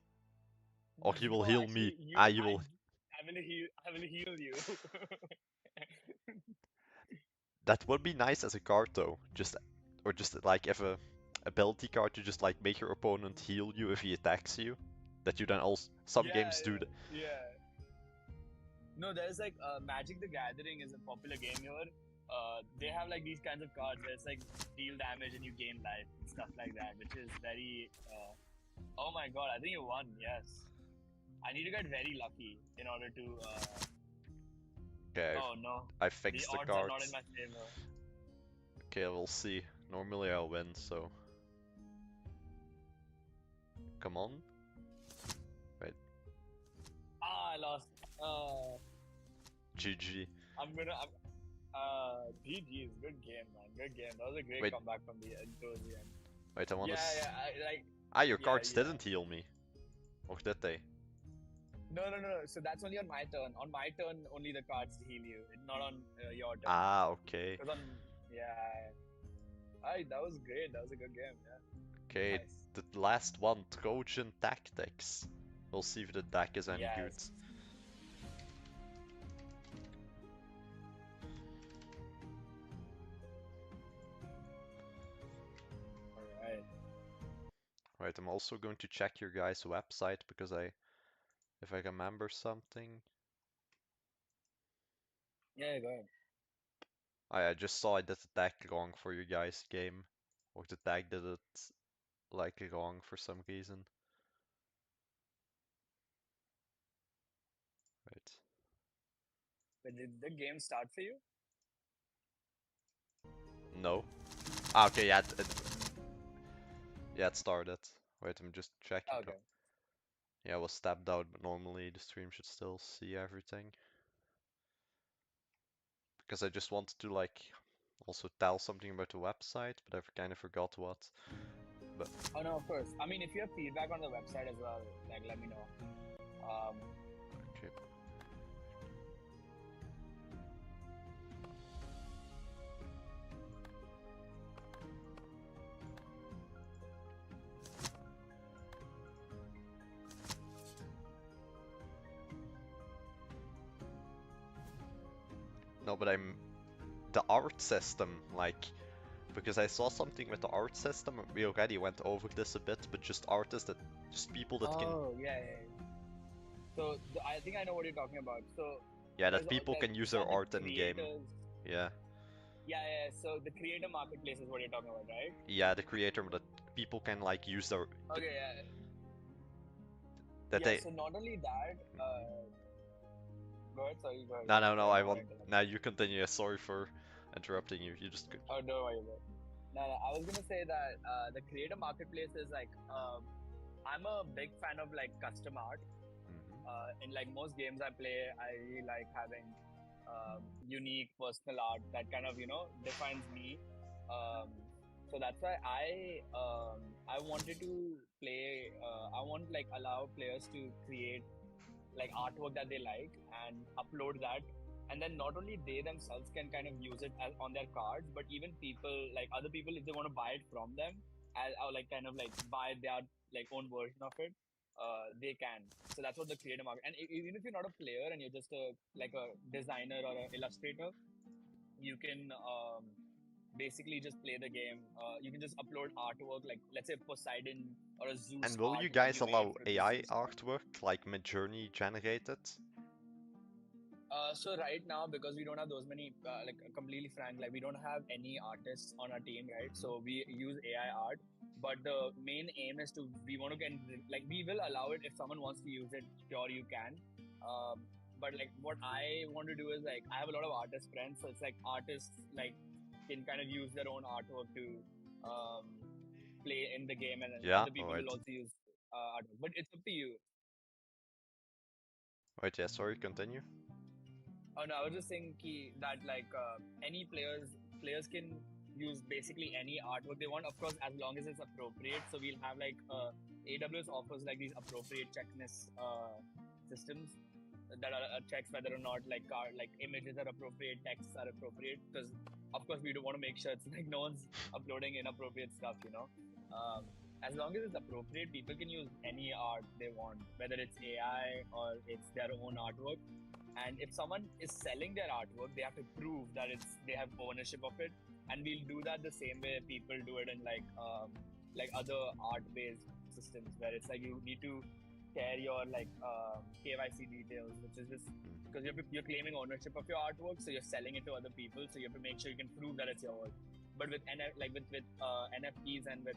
Or you will no, heal me. actually, Ah, you will. I will heal you. That would be nice as a card though. Or just like if a ability card to just like make your opponent heal you if he attacks you. That you then also, some Yeah, games do that. yeah. No, there's like Magic the Gathering is a popular game here. They have like these kinds of cards where it's like deal damage and you gain life and stuff like that, which is very. Oh my god, I think you won. Yes, I need to get very lucky in order to. Okay, Oh no, I the fixed the odds are not in cards. my favor. Okay, we'll see. Normally I'll win, so come on. Wait, Ah, I lost. GG. I'm gonna. GG's good game, man. Good game. That was a great Wait, comeback from the end towards the end. wait, I wanna. Yeah, yeah. I like. Ah, your Yeah, cards yeah. didn't heal me. Or did they? No, no, no. So that's only on my turn. On my turn, only the cards heal you. It's not on your turn. Ah, okay. Because on. Yeah. That was great. That was a good game. Yeah. Okay, Nice. the last one, Trojan Tactics. We'll see if the deck is any good. Yes. Alright. Right, I'm also going to check your guys' website because if I remember something. Yeah, go ahead. I just saw I did the deck wrong for your guys' game. Or the deck did it like wrong for some reason. Right. But did the game start for you? No. Ah, okay, yeah, yeah, it started. Wait, I'm just checking. Oh, Okay. yeah, I was tapped out, but normally the stream should still see everything. Because I just wanted to like also tell something about the website, but I kind of forgot what. But Oh no, of course. I mean, if you have feedback on the website as well, like let me know. okay. No, but the art system, like, because I saw something with the art system, we already went over this a bit, but just artists just people that can, Oh yeah, yeah. Yeah. So I think I know what you're talking about. So yeah, there's that people like can use these are their the art in game. creators. Yeah. Yeah, yeah. So the creator marketplace is what you're talking about, right? Yeah, the creator that people can like use Okay, yeah. that Yeah, they. so not only that, go ahead, sorry, go ahead, No, go ahead. no, no. Sorry, I I don't want want. to interrupt. Now you continue. Sorry for interrupting you. You just. Oh, no worry about it. No, no, I was gonna say that the creator marketplace is like I'm a big fan of like custom art. In like most games I play, I really like having unique personal art that kind of defines me. Um, so that's why I wanted to play. I want like allow players to create like artwork that they like and upload that, and then not only they themselves can kind of use it as, on their cards, but even people like other people, if they want to buy it from them as, or like kind of like buy their like own version of it, they can. So that's what the creator market. And even if you're not a player and you're just a like a designer or an illustrator, you can basically just play the game. You can just upload artwork, like let's say Poseidon or a Zeus And will art you that guys you made allow for the AI Zeus god. artwork, like Midjourney generated? So right now, because we don't have those many, like completely frank, like we don't have any artists on our team, right? So we use AI art, but the main aim is to we want to get like we will allow it if someone wants to use it. Sure, you can. But like what I want to do is like I have a lot of artist friends, so it's like artists like can kind of use their own artwork to play in the game, and then Yeah, other people will alright. also use artwork. But it's up to you. Wait, yeah, sorry, continue. Oh no, I was just saying that like any players can use basically any artwork they want, of course, as long as it's appropriate. So we'll have like AWS offers like these appropriate checklist systems that are checks whether or not like images are appropriate, texts are appropriate. Because of course we do want to make sure it's like no one's uploading inappropriate stuff, you know. Um, as long as it's appropriate, people can use any art they want, whether it's AI or it's their own artwork. And if someone is selling their artwork, they have to prove that they have ownership of it. And we'll do that the same way people do it in like other art based systems, where it's like you need to share your like KYC details, which is just because you're claiming ownership of your artwork, so you're selling it to other people, so you have to make sure you can prove that it's yours. But with with NFTs and with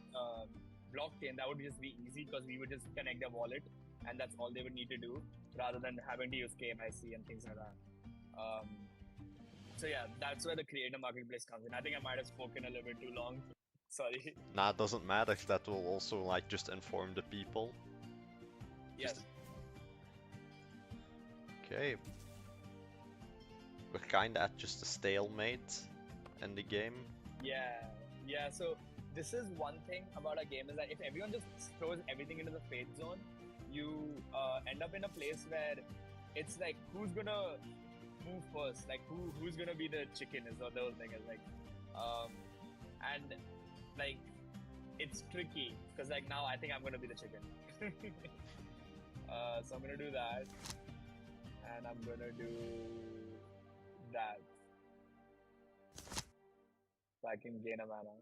blockchain, that would just be easy because we would just connect their wallet, and that's all they would need to do, rather than having to use KYC and things like that. Um, so yeah, that's where the creator marketplace comes in. I think I might have spoken a little bit too long. Sorry. Nah, it doesn't matter. That will also like just inform the people. Yes. Okay. We're kinda at just a stalemate in the game. Yeah. Yeah. So this is one thing about a game is that if everyone just throws everything into the fate zone, you end up in a place where it's like who's gonna move first, like who's gonna be the chicken is what the whole thing is like, and like it's tricky because like now I think I'm gonna be the chicken. So I'm gonna do that, and I'm gonna do that so I can gain a mana.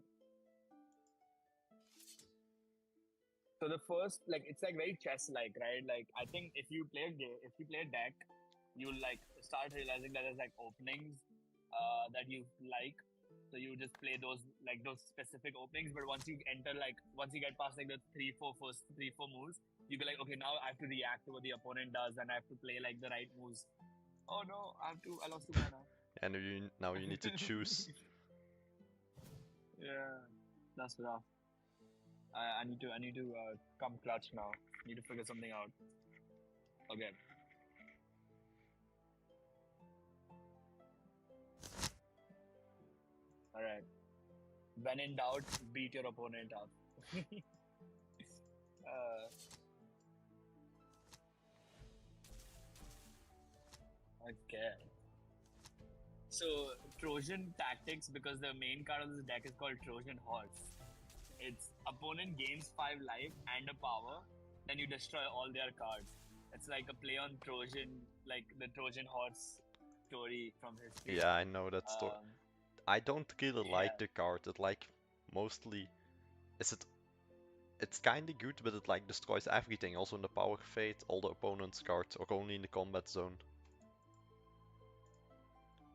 So the first, like, it's like very chess-like, right? Like, I think if you play a game, if you play a deck, you'll like start realizing that there's like openings that you like. So you just play those specific openings. But once you get past like the first 3-4 moves, you be like, okay, now I have to react to what the opponent does, and I have to play like the right moves. Oh no, I lost 2 mana. And now you need to choose. Yeah, that's rough. I need to come clutch now. Need to figure something out. Okay. All right. When in doubt, beat your opponent up. uh, okay. So Trojan tactics, because the main card of this deck is called Trojan Horse. It's opponent gains 5 life and a power, then you destroy all their cards. It's like a play on Trojan, like the Trojan Horse story from history. Yeah, I know that story. Um, I don't really like yeah. the card. It like mostly is it. It's kinda good, but it like destroys everything. Also in the power fade, all the opponent's cards, or only in the combat zone.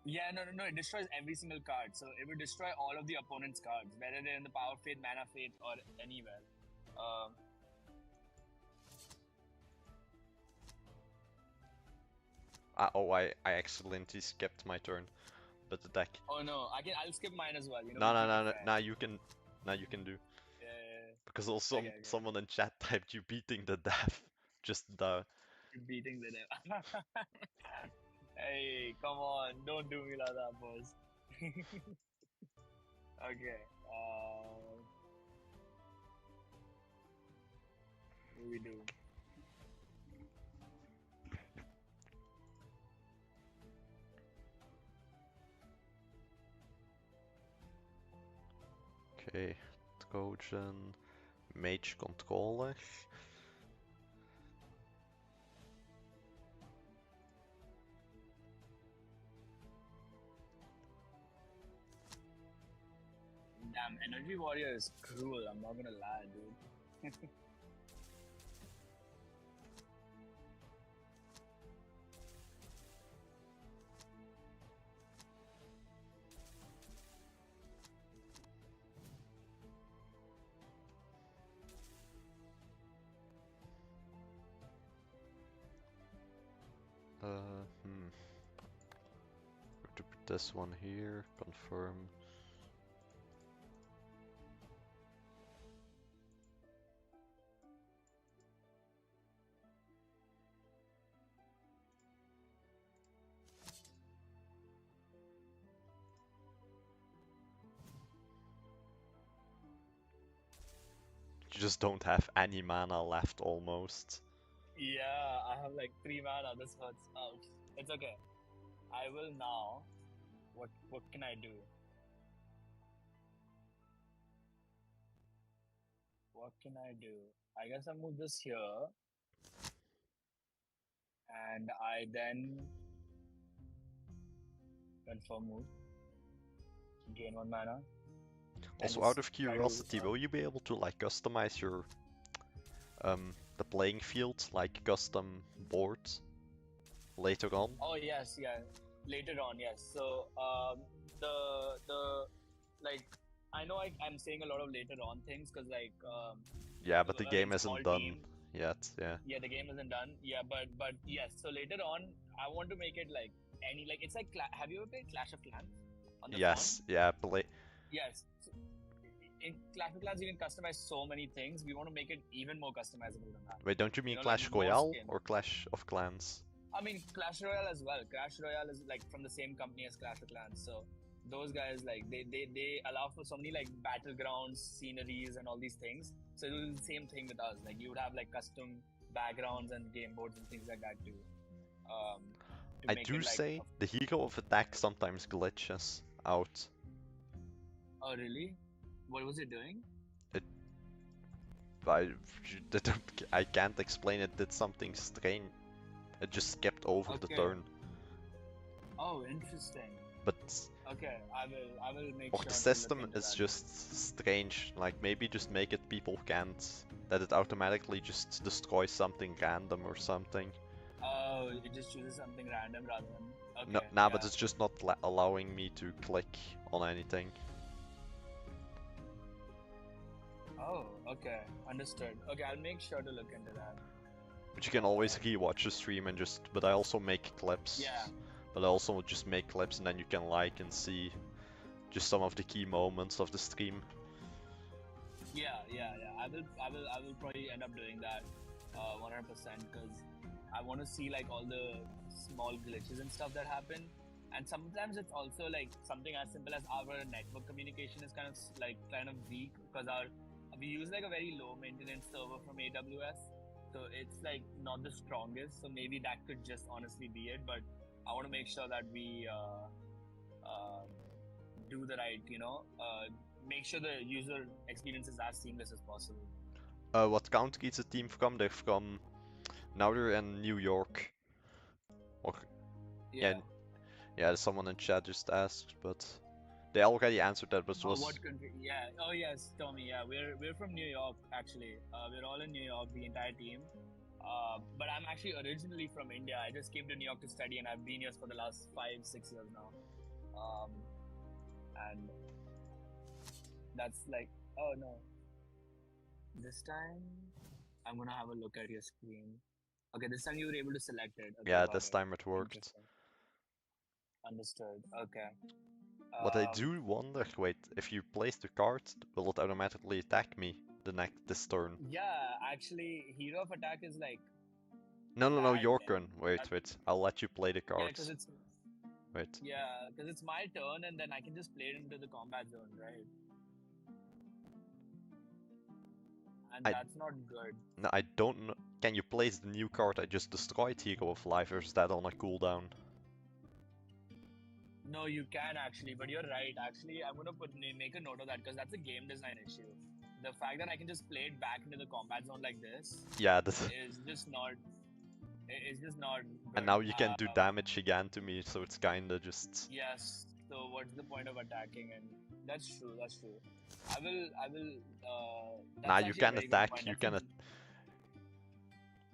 Yeah, no. It destroys every single card. So it will destroy all of the opponent's cards, whether they're in the Power Fade, Mana Fade, or anywhere. Um, Oh, I accidentally skipped my turn. but the deck. Oh no, I'll skip mine as well. You know, No, we'll no, keep no, it no. fair. Now you can. Now you can do. Yeah. Because also Okay, okay. someone in chat typed you beating the death. Just the. You're beating the devil. Hey, come on, don't do me like that, boss. Okay. What do we do? Okay, Trojan, Mage Controller. Damn, Energy Warrior is cruel. I'm not gonna lie, dude. Have to put this one here, confirm. You just don't have any mana left almost. Yeah, I have like 3 mana. This hurts. Ouch. It's okay. I will now. What can I do? What can I do? I guess I move this here, and I then confirm move. Gain 1 mana. And Also, out just of try to. curiosity, will you be able to like customize your the playing field, like custom boards later on? Oh yes, yeah. Later on, yes. So the like I know I'm saying a lot of later on things because like Yeah, but the in game small isn't done team, yet. Yeah. yeah, the game isn't done. Yeah, but yes. So later on, I want to make it like any like it's like have you ever played Clash of Clans on the phone? Yes. Yeah. Play. Yes. So, in Clash of Clans, you can customize so many things. We want to make it even more customizable than that. Wait, don't you You mean know, like Clash more Royale skin. or Clash of Clans? I mean, Clash Royale as well. Clash Royale is like from the same company as Clash of Clans. So those guys like they allow for so many like battlegrounds, sceneries, and all these things. So it was the same thing with us. Like you would have like custom backgrounds and game boards and things like that too. Um, to I make do it like, say the hero of attack sometimes glitches out. oh really? What was it doing? It. I, I can't explain it. Did something strange. It just skipped over the Okay. turn. Oh, interesting. But Okay, I will make or sure the to system look into is that. just strange. Like maybe just make it people can't. That it automatically just destroys something random or something. Oh, it just chooses something random rather than. No, Okay, nah, but yeah. it's just not allowing me to click on anything. Oh, okay, understood. Okay, I'll make sure to look into that. But you can always rewatch the stream and just. But I also make clips. Yeah. But I also just make clips and then you can like and see just some of the key moments of the stream. Yeah. I will probably end up doing that, 100% because I want to see like all the small glitches and stuff that happen. And sometimes it's also like something as simple as our network communication is kind of weak because we use like a very low maintenance server from AWS, so it's like not the strongest. So maybe that could just honestly be it. But I want to make sure that we do the right, make sure the user experience is as seamless as possible. What country is the team from? They're from. Now they're in New York. Or, Yeah. yeah, yeah, someone in chat just asked, but they already answered that, but Oh, was. what country? Yeah. Oh, yes, Tommy. Yeah, we're from New York actually. We're all in New York, the entire team. But I'm actually originally from India. I just came to New York to study, and I've been here for the last 5, 6 years now. And that's like, oh no. This time, I'm gonna have a look at your screen. Okay, this time you were able to select it. Okay, Yeah, got this it. time it worked. Interesting. Understood. Okay. What I Um, do wonder, wait, if you place the card, will it automatically attack me this turn? yeah, actually, Hero of Attack is like No, no, no, bad your then. turn. Wait, That, wait. I'll let you play the yeah, because cards. Wait. it's my turn, and then I can just play it into the combat zone, right? And I that's not good. no, I don't know. Can you place the new card I just destroyed, Hero of Life, or is that on a cooldown? No, you can actually, but you're right. Actually, I'm gonna make a note of that because that's a game design issue. The fact that I can just play it back into the combat zone like this Yeah, this, is just not is just not and good. now you can do damage again to me, so it's kinda just. Yes. So what's the point of attacking? And that's true. That's true. I will. Now That's you actually a can very good attack. point. You That's can. a.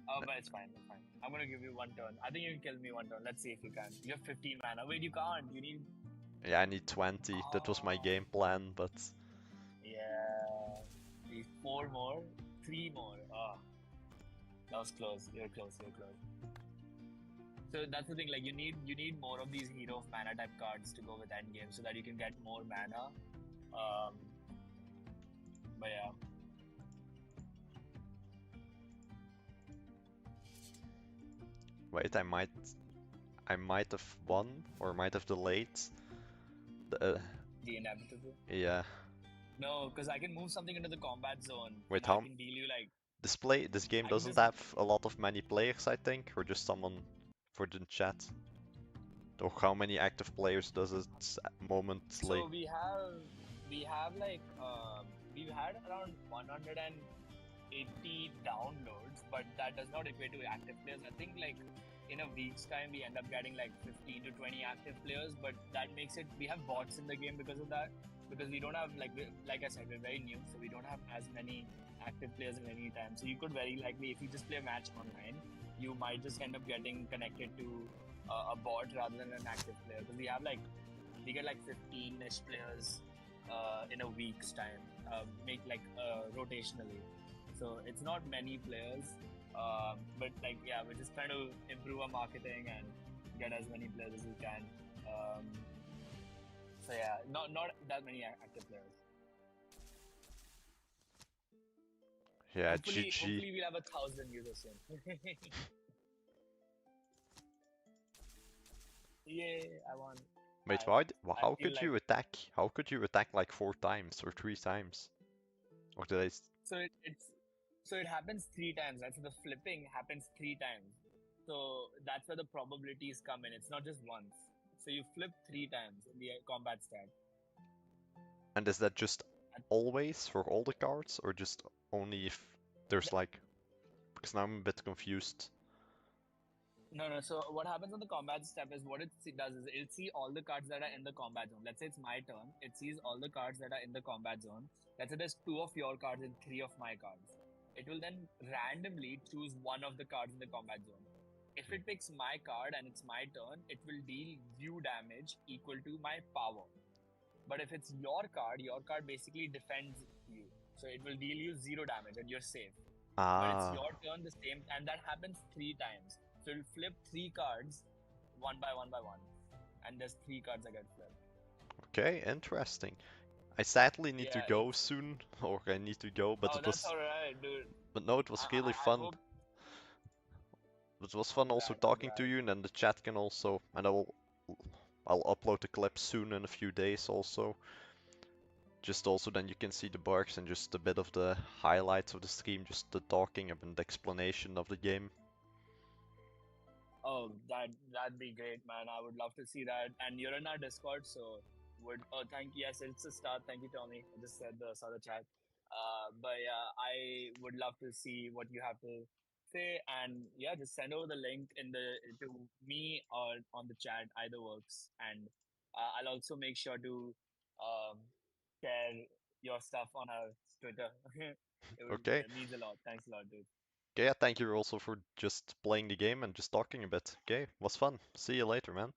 But it's fine. It's fine. I'm gonna give you one turn. I think you can kill me one turn. Let's see if you can. You have 15 mana. Wait, you can't. You need. Yeah, I need 20. That was my Oh. game plan, but Yeah. Need four more. Three more. Oh, that was close. You're close. You're close. So that's the thing. Like you need more of these hero of mana type cards to go with endgame so that you can get more mana. Um, but yeah. wait, I might have won or might have delayed. The, The inevitable. yeah. No, because I can move something into the combat zone and Wait, I how can deal you like this game I can doesn't just. have a lot of many players, I think, or just someone for the chat. Or how many active players does it So momently? we have like we've had around 180 downloads, but that does not equate to active players. I think like in a week's time we end up getting like 15 to 20 active players, but that makes it we have bots in the game because of that. Because we don't have like I said, we're very new, so we don't have as many active players at any time. So you could very likely, if you just play a match online, you might just end up getting connected to a bot rather than an active player. Because we get like 15ish players in a week's time, make like rotationally. So it's not many players, but like yeah, we're just trying to improve our marketing and get as many players as we can. Um, so yeah, not that many active players. Yeah, Hopefully GG. we'll have 1,000 users soon. Yay! I won. Wait, I I how feel could like you attack? How could you attack like 4 times or 3 times? Or did I? so it happens three times, right? So the flipping happens three times. So that's where the probabilities come in. It's not just once. So you flip three times in the combat stat. And is that just always for all the cards, or just only if there's like? Because now I'm a bit confused. No, no. So what happens on the combat step is what does is it'll see all the cards that are in the combat zone. Let's say it's my turn. It sees all the cards that are in the combat zone. Let's say there's two of your cards and three of my cards. It will then randomly choose one of the cards in the combat zone. If it picks my card and it's my turn, it will deal you damage equal to my power. But if it's your card basically defends you. So it will deal you zero damage and you're safe. But it's Ah, your turn the same, and that happens three times. So you'll flip three cards one by one by one, and there's three cards that get flipped. okay, interesting. I sadly need to Yeah, go each. soon, or I need to go, Oh, that's all right, dude. but no, it was really I fun. hope. It was fun I'm also glad. I'm talking to glad. you, and then the chat can also, and I'll upload the clip soon in a few days also. Just also then you can see the bugs and just a bit of the highlights of the stream, just the talking and the explanation of the game. Oh, that'd be great, man. I would love to see that. And you're in our Discord, so would oh thank you. Yes, it's a start. Thank you, Tommy. I just said saw the chat. But yeah, I would love to see what you have to say, and yeah, just send over the link in the to me or on the chat. Either works, and I'll also make sure to um, share your stuff on our Twitter. Okay. It means a lot. Thanks a lot, dude. Okay, yeah, thank you also for just playing the game and just talking a bit. Okay, was fun. See you later, man.